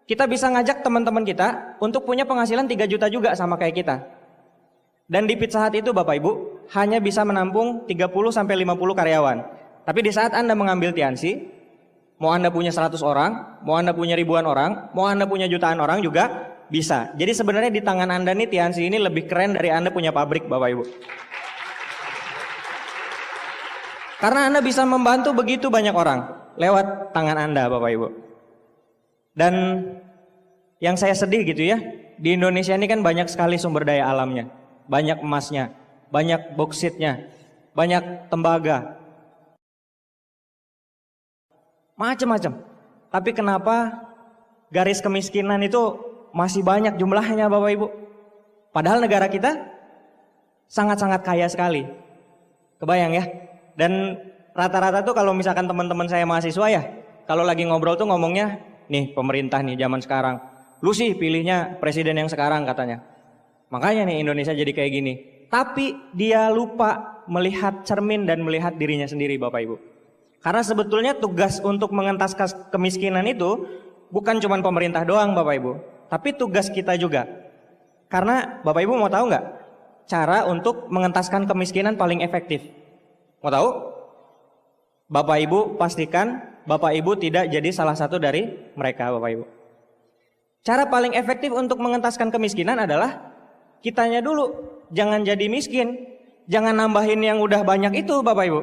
kita bisa ngajak teman-teman kita untuk punya penghasilan 3 juta juga sama kayak kita. Dan di Pizza Hut itu Bapak Ibu hanya bisa menampung 30 sampai 50 karyawan. Tapi di saat Anda mengambil Tiansi, mau Anda punya 100 orang, mau Anda punya ribuan orang, mau Anda punya jutaan orang juga bisa. Jadi sebenarnya di tangan Anda nih Tiansi ini lebih keren dari Anda punya pabrik Bapak Ibu. Karena Anda bisa membantu begitu banyak orang lewat tangan Anda Bapak Ibu. Dan yang saya sedih gitu ya, di Indonesia ini kan banyak sekali sumber daya alamnya. Banyak emasnya, banyak bauksit,nya, banyak tembaga. Macam-macam. Tapi kenapa garis kemiskinan itu masih banyak jumlahnya Bapak Ibu? Padahal negara kita sangat-sangat kaya sekali. Kebayang ya? Dan rata-rata tuh kalau misalkan teman-teman saya mahasiswa ya, kalau lagi ngobrol tuh ngomongnya, nih pemerintah nih zaman sekarang, lu sih pilihnya presiden yang sekarang katanya. Makanya nih Indonesia jadi kayak gini. Tapi dia lupa melihat cermin dan melihat dirinya sendiri Bapak Ibu. Karena sebetulnya tugas untuk mengentaskan kemiskinan itu bukan cuma pemerintah doang Bapak Ibu, tapi tugas kita juga. Karena Bapak Ibu mau tahu nggak cara untuk mengentaskan kemiskinan paling efektif? Mau tahu? Bapak Ibu pastikan Bapak Ibu tidak jadi salah satu dari mereka Bapak Ibu. Cara paling efektif untuk mengentaskan kemiskinan adalah kitanya dulu jangan jadi miskin, jangan nambahin yang udah banyak itu Bapak Ibu.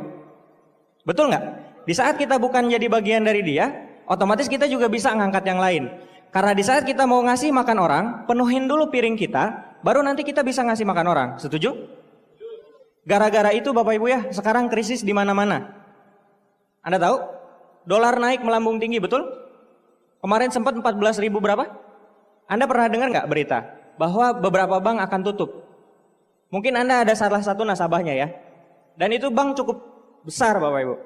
Betul nggak? Di saat kita bukan jadi bagian dari dia, otomatis kita juga bisa ngangkat yang lain. Karena di saat kita mau ngasih makan orang, penuhin dulu piring kita, baru nanti kita bisa ngasih makan orang. Setuju? Gara-gara itu Bapak Ibu ya, sekarang krisis di mana-mana. Anda tahu? Dolar naik melambung tinggi, betul? Kemarin sempat 14.000 berapa? Anda pernah dengar nggak berita bahwa beberapa bank akan tutup? Mungkin Anda ada salah satu nasabahnya ya. Dan itu bank cukup besar Bapak Ibu.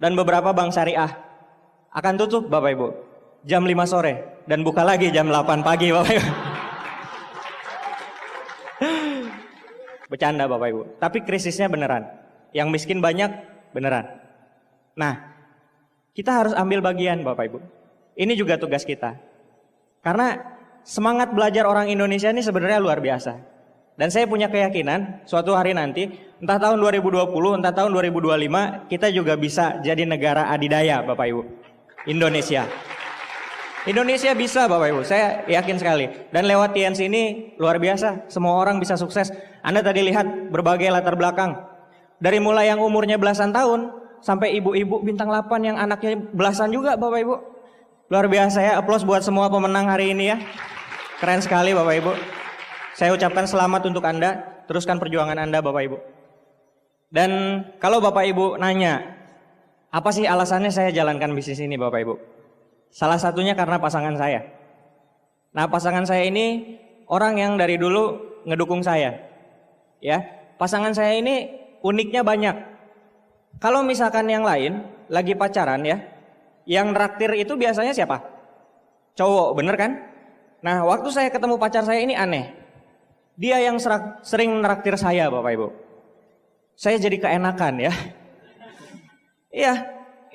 Dan beberapa bank syariah akan tutup Bapak Ibu jam 5 sore dan buka lagi jam 8 pagi Bapak Ibu. Bercanda Bapak Ibu. Tapi krisisnya beneran. Yang miskin banyak beneran. Nah, kita harus ambil bagian Bapak Ibu. Ini juga tugas kita. Karena semangat belajar orang Indonesia ini sebenarnya luar biasa. Dan saya punya keyakinan suatu hari nanti, entah tahun 2020, entah tahun 2025, kita juga bisa jadi negara adidaya Bapak Ibu. Indonesia. Indonesia bisa Bapak Ibu, saya yakin sekali. Dan lewat TNC ini luar biasa, semua orang bisa sukses. Anda tadi lihat berbagai latar belakang. Dari mulai yang umurnya belasan tahun, sampai ibu-ibu bintang 8 yang anaknya belasan juga Bapak Ibu. Luar biasa ya, aplaus buat semua pemenang hari ini ya. Keren sekali Bapak Ibu. Saya ucapkan selamat untuk Anda, teruskan perjuangan Anda Bapak Ibu. Dan kalau Bapak Ibu nanya, apa sih alasannya saya jalankan bisnis ini Bapak Ibu? Salah satunya karena pasangan saya. Nah, pasangan saya ini orang yang dari dulu ngedukung saya. Ya, pasangan saya ini uniknya banyak. Kalau misalkan yang lain lagi pacaran ya, yang nraktir itu biasanya siapa? Cowok, bener kan? Nah, waktu saya ketemu pacar saya ini aneh. Dia yang sering nraktir saya Bapak Ibu. Saya jadi keenakan ya. Iya,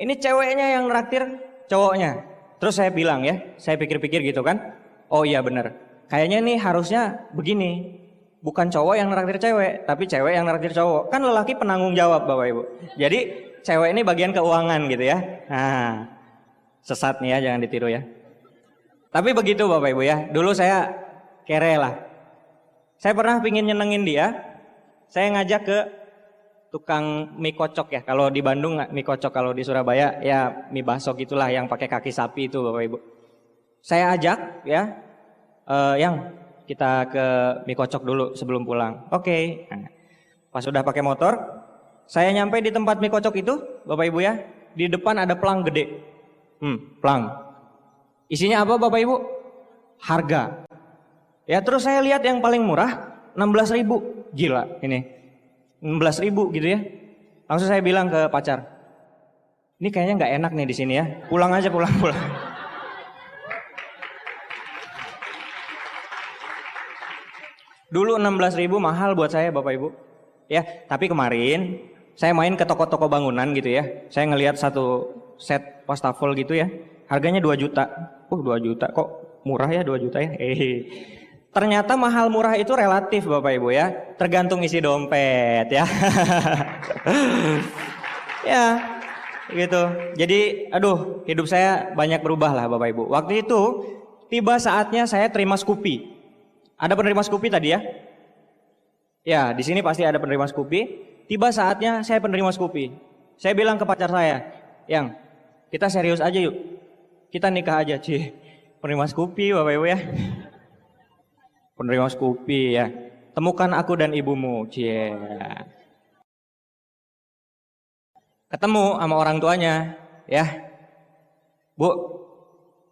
ini ceweknya yang nraktir cowoknya. Terus saya bilang ya, saya pikir-pikir gitu kan. Oh iya bener, kayaknya nih harusnya begini. Bukan cowok yang nraktir cewek, tapi cewek yang nraktir cowok. Kan lelaki penanggung jawab Bapak Ibu. Jadi cewek ini bagian keuangan gitu ya. Nah, sesat nih ya, jangan ditiru ya. Tapi begitu Bapak Ibu ya. Dulu saya kere lah. Saya pernah pingin nyenengin dia. Saya ngajak ke tukang mie kocok ya. Kalau di Bandung mie kocok, kalau di Surabaya ya mie bakso gitulah yang pakai kaki sapi itu Bapak Ibu. Saya ajak ya, yang kita ke mie kocok dulu sebelum pulang. Oke. Nah, pas sudah pakai motor, saya nyampe di tempat mie kocok itu Bapak Ibu ya. Di depan ada pelang gede. Pelang. Isinya apa Bapak Ibu? Harga. Ya terus saya lihat yang paling murah 16.000. Gila ini. 16.000 gitu ya. Langsung saya bilang ke pacar, ini kayaknya nggak enak nih di sini ya. Pulang aja, pulang. Dulu 16.000 mahal buat saya Bapak Ibu. Ya, tapi kemarin saya main ke toko-toko bangunan gitu ya. Saya ngelihat satu set wastafel gitu ya. harganya 2 juta. 2 juta kok murah ya 2 juta ya. Ternyata mahal murah itu relatif Bapak Ibu ya. Tergantung isi dompet ya. Ya, gitu. Jadi, hidup saya banyak berubah lah Bapak Ibu. Waktu itu tiba saatnya saya terima Scoopy. Ada penerima Scoopy tadi ya? Ya, di sini pasti ada penerima Scoopy. Tiba saatnya saya penerima Scoopy. Saya bilang ke pacar saya, "Yang, kita serius aja yuk. Kita nikah aja." Penerima Scoopy Bapak Ibu ya. Penerima Scoopy ya. Temukan aku dan ibumu. Ketemu sama orang tuanya, ya. "Bu,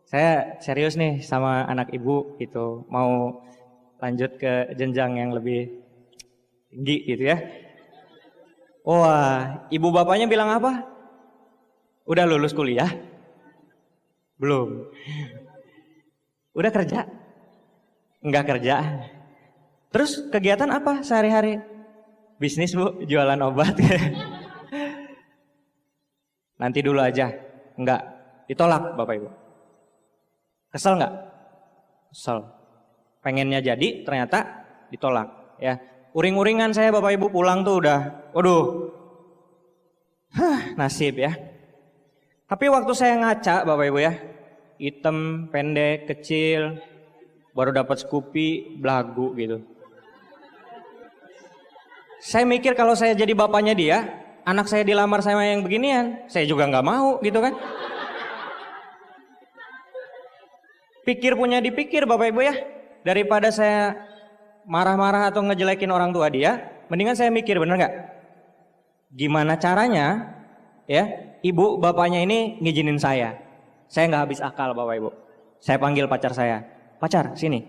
saya serius nih sama anak ibu gitu. Mau lanjut ke jenjang yang lebih tinggi gitu ya." Wah, ibu bapaknya bilang apa? "Udah lulus kuliah?" "Belum." "Udah kerja?" "Enggak kerja." "Terus kegiatan apa sehari-hari?" "Bisnis Bu, jualan obat." "Nanti dulu aja." "Enggak." Ditolak Bapak Ibu. Kesel nggak? Kesel. Pengennya jadi ternyata ditolak ya. Uring-uringan saya Bapak Ibu pulang tuh udah, waduh, nasib ya. Tapi waktu saya ngaca Bapak Ibu ya, hitam, pendek, kecil, baru dapat Scoopy, belagu gitu. Saya mikir kalau saya jadi bapaknya dia, anak saya dilamar sama yang beginian, saya juga nggak mau gitu kan. Pikir punya dipikir Bapak Ibu ya, daripada saya marah-marah atau ngejelekin orang tua dia, mendingan saya mikir bener nggak? Gimana caranya ya ibu bapaknya ini ngizinin saya nggak habis akal Bapak Ibu. Saya panggil pacar saya, "Pacar sini,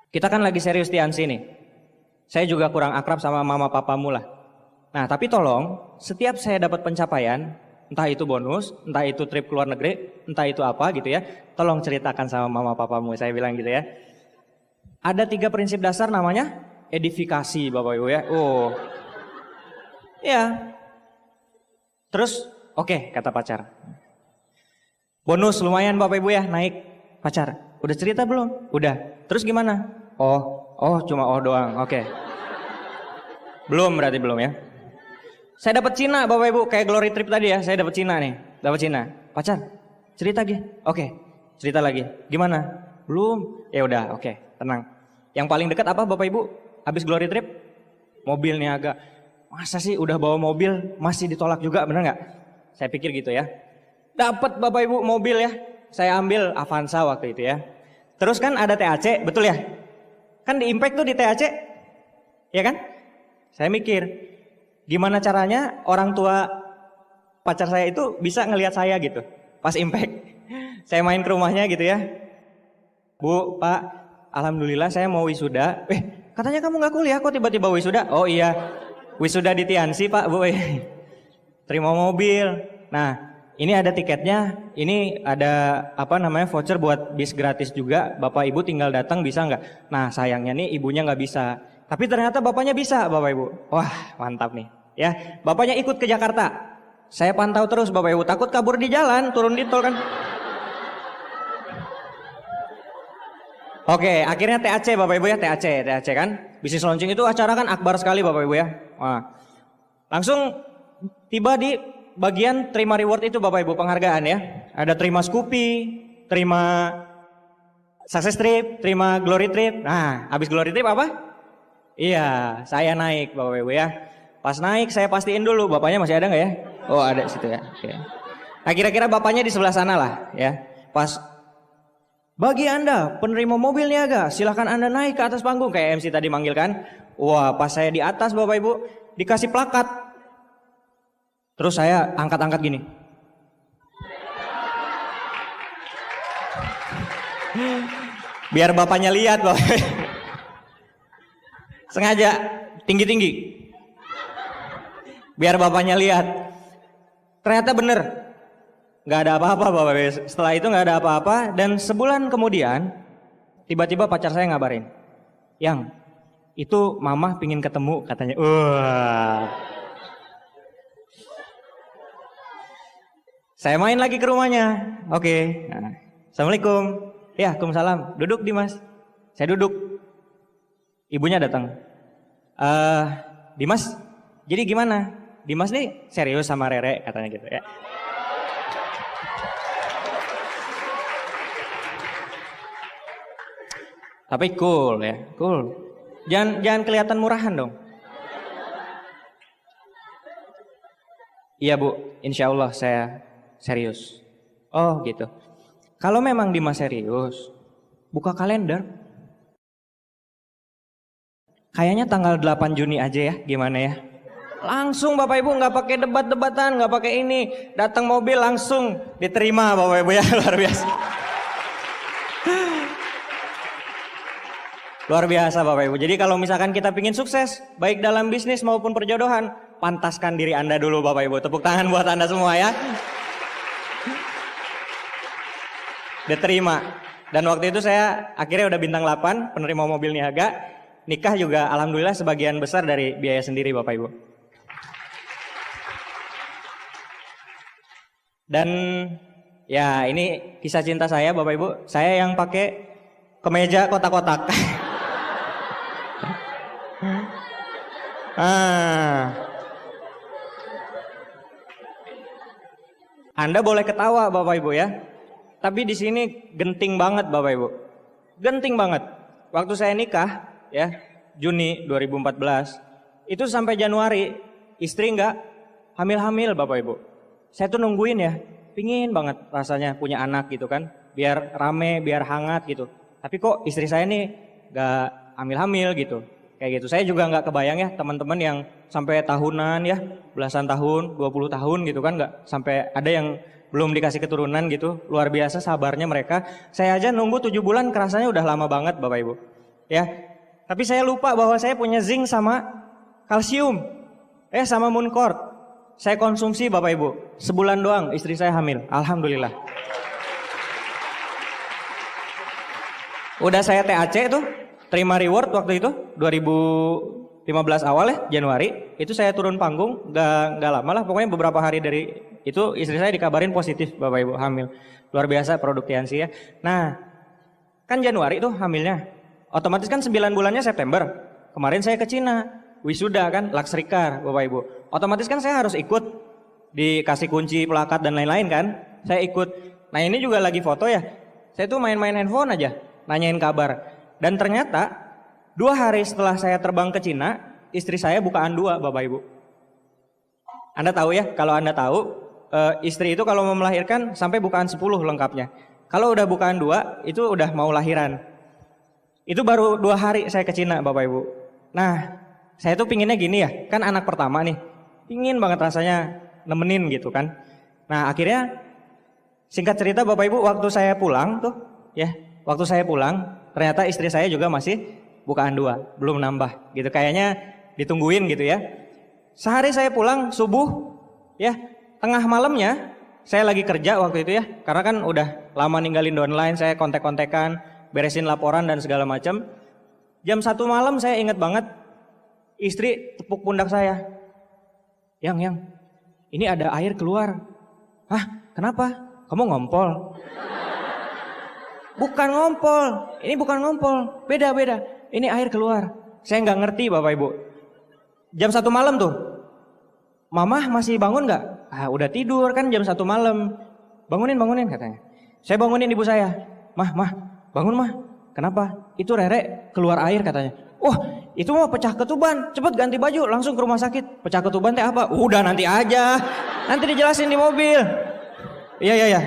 kita kan lagi serius tiansi nih. Saya juga kurang akrab sama mama papamu lah. Nah tapi tolong setiap saya dapat pencapaian, entah itu bonus, entah itu trip ke luar negeri, entah itu apa gitu ya, tolong ceritakan sama mama papamu." Saya bilang gitu ya. Ada 3 prinsip dasar namanya edifikasi Bapak Ibu ya. Ya. Terus oke, kata pacar. "Bonus lumayan Bapak Ibu ya, naik." Pacar, "Udah cerita belum?" "Udah." "Terus gimana?" Oh cuma doang. Oke. Belum berarti belum ya. "Saya dapat Cina Bapak Ibu, kayak glory trip tadi ya, saya dapat Cina nih, dapat Cina." "Pacar, cerita lagi." "Oke, cerita lagi." "Gimana?" "Belum." "Ya udah, oke, tenang. Yang paling dekat apa Bapak Ibu? Habis glory trip?" "Mobil nih agak." "Masa sih udah bawa mobil masih ditolak juga, bener nggak?" Saya pikir gitu ya. Dapat Bapak Ibu mobil ya. Saya ambil Avanza waktu itu ya. Terus kan ada TAC, betul ya? Kan di Impact tuh di TAC, ya kan? Saya mikir, gimana caranya orang tua pacar saya itu bisa ngelihat saya gitu pas Impact. Saya main ke rumahnya gitu ya. "Bu, Pak, alhamdulillah saya mau wisuda." Katanya kamu nggak kuliah kok tiba-tiba wisuda?" "Oh iya, wisuda di Tiansi Pak Bu." "Terima mobil. Nah ini ada tiketnya, ini ada voucher buat bis gratis juga. Bapak Ibu tinggal datang bisa nggak?" Nah sayangnya nih ibunya nggak bisa. Tapi ternyata bapaknya bisa Bapak Ibu. Wah mantap nih ya. Bapaknya ikut ke Jakarta. Saya pantau terus Bapak Ibu, takut kabur di jalan, turun di tol kan. Oke, akhirnya TAC Bapak Ibu ya, TAC kan. Bisnis launching itu acara kan akbar sekali Bapak Ibu ya. Wah. Langsung tiba di bagian terima reward itu Bapak Ibu, penghargaan ya. Ada terima Scoopy, terima success trip, terima glory trip. Nah, habis glory trip apa? Iya, saya naik Bapak Ibu ya. Pas naik saya pastiin dulu bapaknya masih ada nggak ya? Oh ada situ ya. Oke. Nah kira-kira bapaknya di sebelah sana lah ya. Pas, "Bagi Anda penerima mobil niaga, silahkan Anda naik ke atas panggung." Kayak MC tadi manggil kan. Wah pas saya di atas Bapak Ibu dikasih plakat. Terus saya angkat-angkat gini. Biar bapaknya lihat Bapak. Sengaja tinggi-tinggi. Biar bapaknya lihat. Ternyata bener. Nggak ada apa-apa Bapak Ibu. Setelah itu nggak ada apa-apa. Dan sebulan kemudian tiba-tiba pacar saya ngabarin, "Yang, itu mama pingin ketemu," katanya. Wah. Saya main lagi ke rumahnya. Oke. Nah, Assalamualaikum. Ya, Waalaikumsalam. Duduk Dimas. Saya duduk. Ibunya datang. Dimas, jadi gimana? Dimas nih serius sama Rere katanya gitu ya. Tapi cool ya, cool. Jangan kelihatan murahan dong. Iya Bu, insya Allah saya serius. Oh gitu. Kalau memang Dimas serius, buka kalender. Kayaknya tanggal 8 Juni aja ya, gimana ya? Langsung Bapak Ibu, nggak pakai debat-debatan, nggak pakai ini. Datang mobil langsung diterima Bapak Ibu ya, luar biasa. Luar biasa Bapak Ibu. Jadi kalau misalkan kita pingin sukses, baik dalam bisnis maupun perjodohan, pantaskan diri Anda dulu Bapak Ibu. Tepuk tangan buat Anda semua ya. Diterima. Dan waktu itu saya akhirnya udah bintang 8, penerima mobil niaga. Nikah juga alhamdulillah sebagian besar dari biaya sendiri Bapak Ibu. Dan ya ini kisah cinta saya Bapak Ibu. Saya yang pakai kemeja kotak-kotak. Anda boleh ketawa Bapak Ibu ya. Tapi di sini genting banget Bapak Ibu. Genting banget. Waktu saya nikah ya, Juni 2014, itu sampai Januari istri nggak hamil-hamil Bapak Ibu. Saya tuh nungguin ya, pingin banget rasanya punya anak gitu kan, biar rame, biar hangat gitu. Tapi kok istri saya nih nggak hamil-hamil gitu, kayak gitu. Saya juga nggak kebayang ya teman-teman yang sampai tahunan ya, belasan tahun, 20 tahun gitu kan, nggak sampai ada yang belum dikasih keturunan gitu. Luar biasa sabarnya mereka. Saya aja nunggu 7 bulan kerasanya udah lama banget Bapak Ibu ya. Tapi saya lupa bahwa saya punya zinc sama kalsium, sama Muncort. Saya konsumsi Bapak Ibu, sebulan doang istri saya hamil, alhamdulillah. Udah saya TAC tuh, terima reward waktu itu, 2015 awal ya, Januari. Itu saya turun panggung, gak lama lah, pokoknya beberapa hari dari itu istri saya dikabarin positif Bapak Ibu, hamil. Luar biasa produk Tiansi ya. Nah, kan Januari tuh hamilnya. Otomatis kan 9 bulannya September. Kemarin saya ke Cina, wisuda kan, Laksrikar Bapak Ibu. Otomatis kan saya harus ikut, dikasih kunci, plakat dan lain-lain kan. Saya ikut. Nah ini juga lagi foto ya. Saya tuh main-main handphone aja, nanyain kabar. Dan ternyata 2 hari setelah saya terbang ke Cina, istri saya bukaan 2 Bapak Ibu. Anda tahu ya, kalau Anda tahu, istri itu kalau mau melahirkan sampai bukaan 10 lengkapnya. Kalau udah bukaan 2, itu udah mau lahiran. Itu baru 2 hari saya ke Cina Bapak Ibu. Nah saya tuh pinginnya gini ya, kan anak pertama nih, pingin banget rasanya nemenin gitu kan. Nah akhirnya singkat cerita Bapak Ibu, waktu saya pulang tuh ya, waktu saya pulang ternyata istri saya juga masih bukaan 2, belum nambah gitu. Kayaknya ditungguin gitu ya. Sehari saya pulang subuh ya, tengah malamnya saya lagi kerja waktu itu ya, karena kan udah lama ninggalin downline, saya kontek-kontekan, beresin laporan dan segala macam. Jam 1 malam saya ingat banget, istri tepuk pundak saya. Yang, ini ada air keluar. Hah, kenapa? Kamu ngompol? Bukan ngompol, ini bukan ngompol, beda. Ini air keluar. Saya nggak ngerti Bapak Ibu. Jam 1 malam tuh, Mamah masih bangun nggak? Udah tidur kan jam 1 malam. Bangunin katanya. Saya bangunin ibu saya. Mah, bangun mah. Kenapa? Itu Rere keluar air katanya. Oh, itu mau pecah ketuban. Cepet ganti baju, langsung ke rumah sakit. Pecah ketuban teh apa? Udah nanti aja. Nanti dijelasin di mobil. Iya.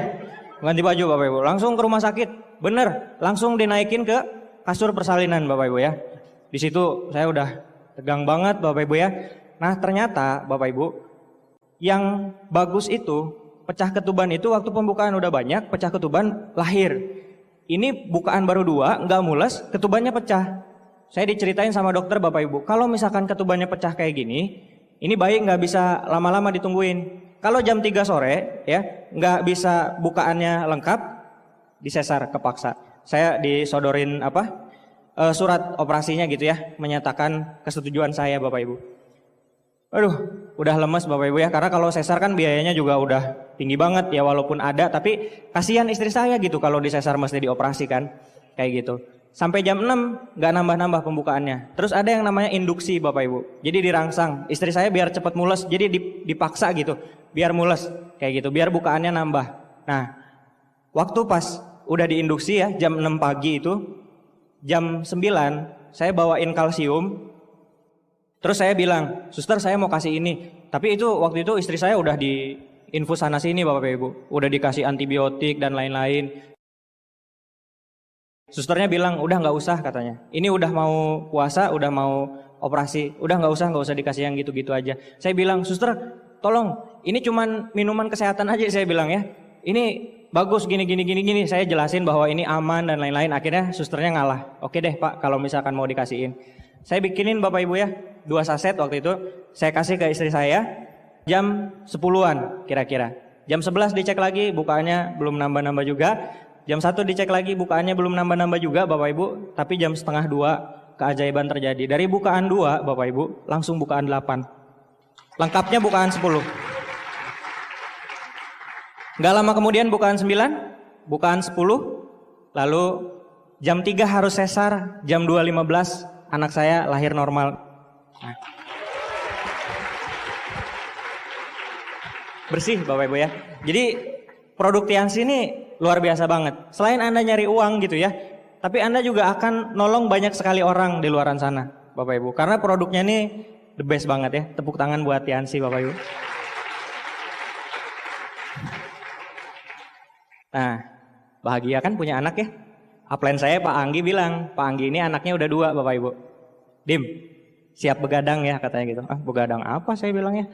Ganti baju Bapak Ibu. Langsung ke rumah sakit. Bener, langsung dinaikin ke kasur persalinan Bapak Ibu ya. Di situ saya udah tegang banget Bapak Ibu ya. Nah ternyata Bapak Ibu, yang bagus itu pecah ketuban itu waktu pembukaan udah banyak, pecah ketuban lahir. Ini bukaan baru 2, nggak mules, ketubannya pecah. Saya diceritain sama dokter Bapak Ibu, kalau misalkan ketubannya pecah kayak gini, ini bayi nggak bisa lama-lama ditungguin. Kalau jam 3 sore ya, nggak bisa bukaannya lengkap, disesar kepaksa. Saya disodorin surat operasinya gitu ya, menyatakan kesetujuan saya Bapak Ibu. Aduh, udah lemes Bapak Ibu ya, karena kalau sesar kan biayanya juga udah tinggi banget ya, walaupun ada, tapi kasihan istri saya gitu kalau di sesar mesti dioperasi kan, kayak gitu. Sampai jam 6 nggak nambah-nambah pembukaannya. Terus ada yang namanya induksi Bapak Ibu, jadi dirangsang. Istri saya biar cepat mules, jadi dipaksa gitu, biar mules kayak gitu, biar bukaannya nambah. Nah, waktu pas udah diinduksi ya, jam 6 pagi itu, jam 9 saya bawain kalsium. Terus saya bilang, suster saya mau kasih ini. Tapi itu waktu itu istri saya udah di infus sana sini Bapak Ibu. Udah dikasih antibiotik dan lain-lain. Susternya bilang, udah nggak usah katanya. Ini udah mau puasa, udah mau operasi. Udah nggak usah dikasih yang gitu-gitu aja. Saya bilang, suster tolong, ini cuman minuman kesehatan aja saya bilang ya. Ini bagus gini. Saya jelasin bahwa ini aman dan lain-lain. Akhirnya susternya ngalah. Oke deh Pak, kalau misalkan mau dikasihin. Saya bikinin Bapak Ibu ya, 2 saset waktu itu. Saya kasih ke istri saya jam 10-an kira-kira. Jam 11 dicek lagi, bukaannya belum nambah-nambah juga. Jam 1 dicek lagi, bukaannya belum nambah-nambah juga Bapak Ibu. Tapi jam setengah 2 keajaiban terjadi. Dari bukaan 2 Bapak Ibu, langsung bukaan 8. Lengkapnya bukaan 10. Gak lama kemudian bukaan 9, bukaan 10. Lalu jam 3 harus sesar, jam 2.15 anak saya lahir normal. Nah. Bersih Bapak Ibu ya. Jadi produk Tiansi ini luar biasa banget. Selain Anda nyari uang gitu ya, tapi Anda juga akan nolong banyak sekali orang di luaran sana Bapak Ibu. Karena produknya ini the best banget ya. Tepuk tangan buat Tiansi Bapak Ibu. Nah, bahagia kan punya anak ya. Upline saya Pak Anggi bilang, Pak Anggi ini anaknya udah 2 Bapak Ibu. Dim, siap begadang ya katanya gitu. Ah, begadang apa saya bilangnya?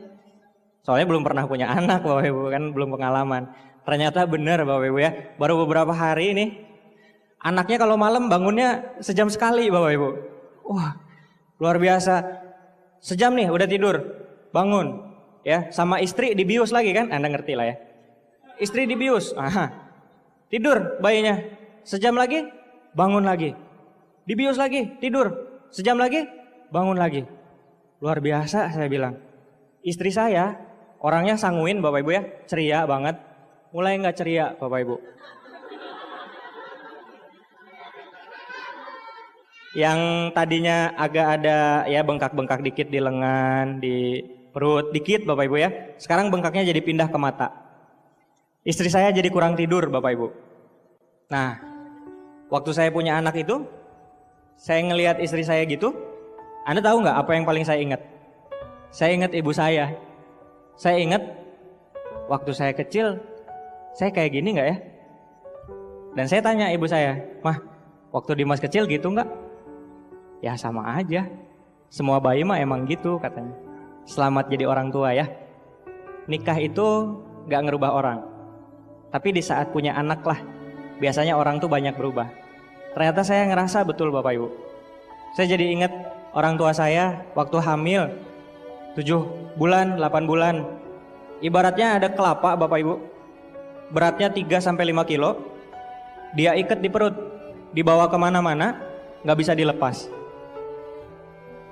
Soalnya belum pernah punya anak Bapak Ibu kan, belum pengalaman. Ternyata benar Bapak Ibu ya, baru beberapa hari ini anaknya kalau malam bangunnya sejam sekali Bapak Ibu. Wah, luar biasa. Sejam nih udah tidur, bangun ya, sama istri dibius lagi kan, Anda ngerti lah ya. Istri dibius, tidur bayinya. Sejam lagi, bangun lagi. Dibius lagi, tidur. Sejam lagi, bangun lagi. Luar biasa saya bilang. Istri saya, orangnya sanguin Bapak Ibu ya, ceria banget. Mulai nggak ceria Bapak Ibu. Yang tadinya agak ada ya bengkak-bengkak dikit di lengan, di perut dikit Bapak Ibu ya. Sekarang bengkaknya jadi pindah ke mata. Istri saya jadi kurang tidur Bapak Ibu. Nah, waktu saya punya anak itu, saya ngelihat istri saya gitu, Anda tahu nggak apa yang paling saya ingat? Saya ingat ibu saya. Saya ingat waktu saya kecil, saya kayak gini nggak ya? Dan saya tanya ibu saya, Mah, waktu Dimas kecil gitu nggak? Ya sama aja. Semua bayi mah emang gitu katanya. Selamat jadi orang tua ya. Nikah itu nggak ngerubah orang. Tapi di saat punya anak lah, biasanya orang tuh banyak berubah. Ternyata saya ngerasa betul Bapak Ibu. Saya jadi ingat orang tua saya waktu hamil 7 bulan, 8 bulan. Ibaratnya ada kelapa Bapak Ibu. Beratnya 3-5 kilo. Dia ikat di perut, dibawa kemana-mana, gak bisa dilepas.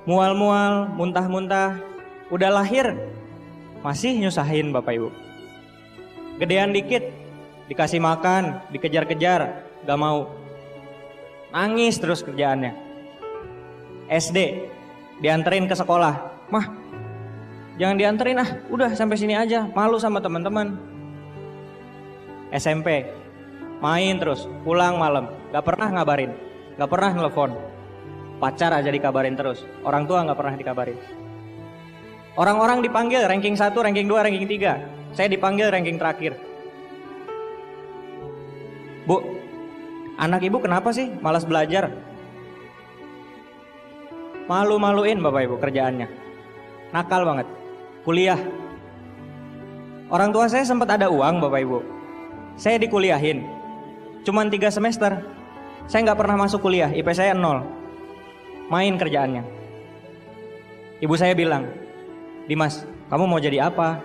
Mual-mual, muntah-muntah, udah lahir, masih nyusahin Bapak Ibu. Gedean dikit, dikasih makan, dikejar-kejar, gak mau. Nangis terus kerjaannya. SD, dianterin ke sekolah. Mah, jangan dianterin udah sampai sini aja, malu sama teman-teman. SMP, main terus, pulang malam, gak pernah ngabarin, gak pernah nelfon. Pacar aja dikabarin terus, orang tua gak pernah dikabarin. Orang-orang dipanggil ranking 1, ranking 2, ranking 3. Saya dipanggil ranking terakhir. Bu, anak ibu kenapa sih malas belajar? Malu-maluin Bapak Ibu kerjaannya. Nakal banget. Kuliah. Orang tua saya sempat ada uang Bapak Ibu. Saya dikuliahin. Cuman 3 semester. Saya nggak pernah masuk kuliah, IP saya 0. Main kerjaannya. Ibu saya bilang, Dimas, kamu mau jadi apa?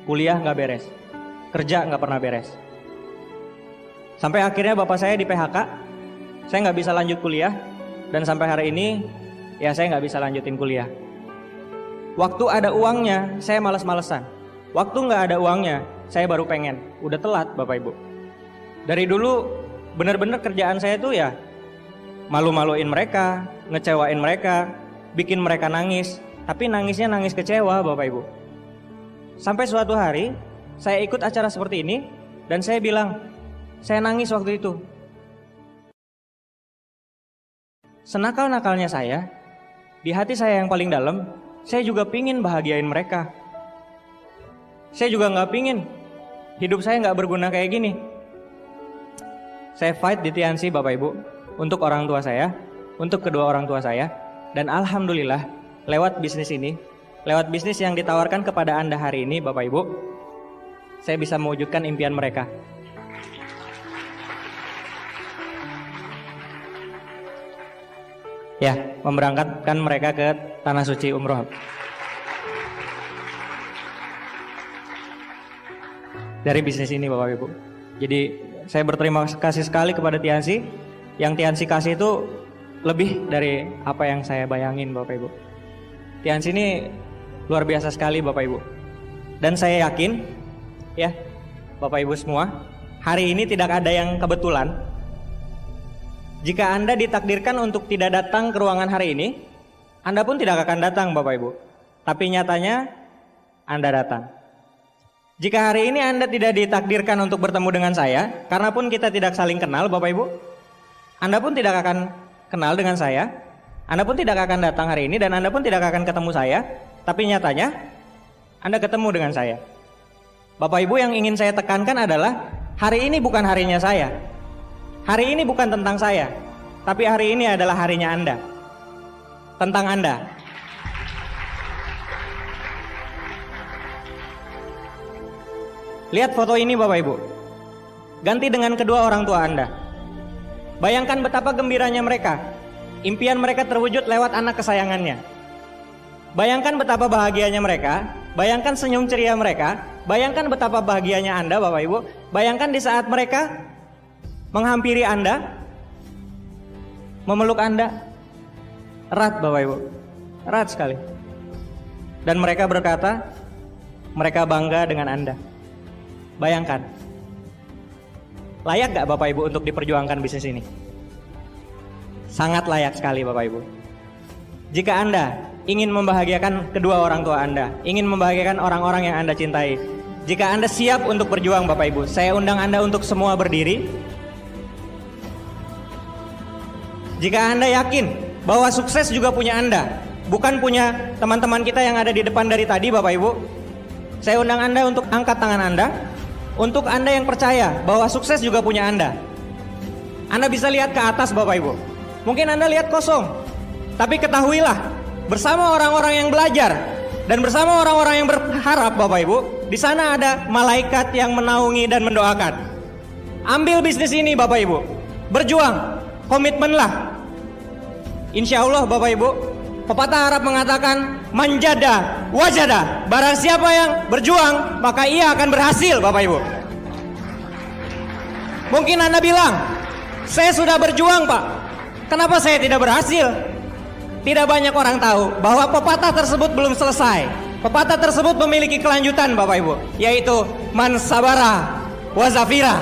Kuliah nggak beres. Kerja nggak pernah beres. Sampai akhirnya bapak saya di PHK, saya nggak bisa lanjut kuliah, dan sampai hari ini ya saya nggak bisa lanjutin kuliah. Waktu ada uangnya, saya males-malesan. Waktu nggak ada uangnya, saya baru pengen. Udah telat, Bapak Ibu. Dari dulu, bener-bener kerjaan saya tuh ya malu-maluin mereka, ngecewain mereka, bikin mereka nangis. Tapi nangisnya nangis kecewa, Bapak Ibu. Sampai suatu hari, saya ikut acara seperti ini, dan saya bilang, saya nangis waktu itu. Senakal-nakalnya saya, di hati saya yang paling dalam, saya juga pingin bahagiain mereka. Saya juga nggak pingin hidup saya nggak berguna kayak gini. Saya fight di Tiansi, Bapak Ibu, untuk orang tua saya, untuk kedua orang tua saya, dan alhamdulillah lewat bisnis ini, lewat bisnis yang ditawarkan kepada Anda hari ini, Bapak Ibu, saya bisa mewujudkan impian mereka. Ya, memberangkatkan mereka ke Tanah Suci Umroh. Dari bisnis ini, Bapak Ibu. Jadi saya berterima kasih sekali kepada Tiansi. Yang Tiansi kasih itu lebih dari apa yang saya bayangin, Bapak Ibu. Tiansi ini luar biasa sekali, Bapak Ibu. Dan saya yakin, ya Bapak Ibu semua, hari ini tidak ada yang kebetulan. Jika Anda ditakdirkan untuk tidak datang ke ruangan hari ini, Anda pun tidak akan datang, Bapak Ibu. Tapi nyatanya Anda datang. Jika hari ini Anda tidak ditakdirkan untuk bertemu dengan saya, karena pun kita tidak saling kenal, Bapak Ibu, Anda pun tidak akan kenal dengan saya, Anda pun tidak akan datang hari ini, dan Anda pun tidak akan ketemu saya. Tapi nyatanya Anda ketemu dengan saya. Bapak Ibu, yang ingin saya tekankan adalah hari ini bukan harinya saya. Hari ini bukan tentang saya, tapi hari ini adalah harinya Anda. Tentang Anda. Lihat foto ini, Bapak Ibu. Ganti dengan kedua orang tua Anda. Bayangkan betapa gembiranya mereka. Impian mereka terwujud lewat anak kesayangannya. Bayangkan betapa bahagianya mereka. Bayangkan senyum ceria mereka. Bayangkan betapa bahagianya Anda, Bapak Ibu. Bayangkan di saat mereka menghampiri Anda, memeluk Anda, erat, Bapak Ibu, erat sekali. Dan mereka berkata, mereka bangga dengan Anda. Bayangkan, layak gak Bapak Ibu untuk diperjuangkan bisnis ini? Sangat layak sekali, Bapak Ibu. Jika Anda ingin membahagiakan kedua orang tua Anda, ingin membahagiakan orang-orang yang Anda cintai, jika Anda siap untuk berjuang, Bapak Ibu, saya undang Anda untuk semua berdiri. Jika Anda yakin bahwa sukses juga punya Anda, bukan punya teman-teman kita yang ada di depan dari tadi, Bapak Ibu, saya undang Anda untuk angkat tangan Anda. Untuk Anda yang percaya bahwa sukses juga punya Anda, Anda bisa lihat ke atas, Bapak Ibu. Mungkin Anda lihat kosong, tapi ketahuilah, bersama orang-orang yang belajar dan bersama orang-orang yang berharap, Bapak Ibu, di sana ada malaikat yang menaungi dan mendoakan. Ambil bisnis ini, Bapak Ibu, berjuang, komitmenlah. Insya Allah, Bapak Ibu, pepatah Arab mengatakan manjada wajada. Barang siapa yang berjuang, maka ia akan berhasil, Bapak Ibu. Mungkin Anda bilang, saya sudah berjuang, Pak, kenapa saya tidak berhasil? Tidak banyak orang tahu bahwa pepatah tersebut belum selesai. Pepatah tersebut memiliki kelanjutan, Bapak Ibu, yaitu man sabara wa zafira.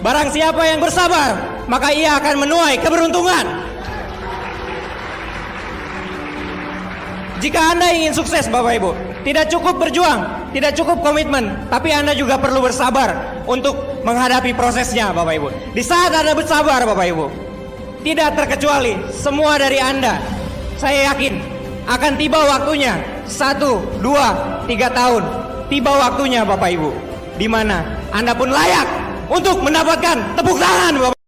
Barang siapa yang bersabar, maka ia akan menuai keberuntungan. Jika Anda ingin sukses, Bapak Ibu, tidak cukup berjuang, tidak cukup komitmen, tapi Anda juga perlu bersabar untuk menghadapi prosesnya, Bapak Ibu. Di saat Anda bersabar, Bapak Ibu, tidak terkecuali semua dari Anda, saya yakin akan tiba waktunya 1, 2, 3 tahun. Tiba waktunya, Bapak Ibu, di mana Anda pun layak untuk mendapatkan tepuk tangan, Bapak.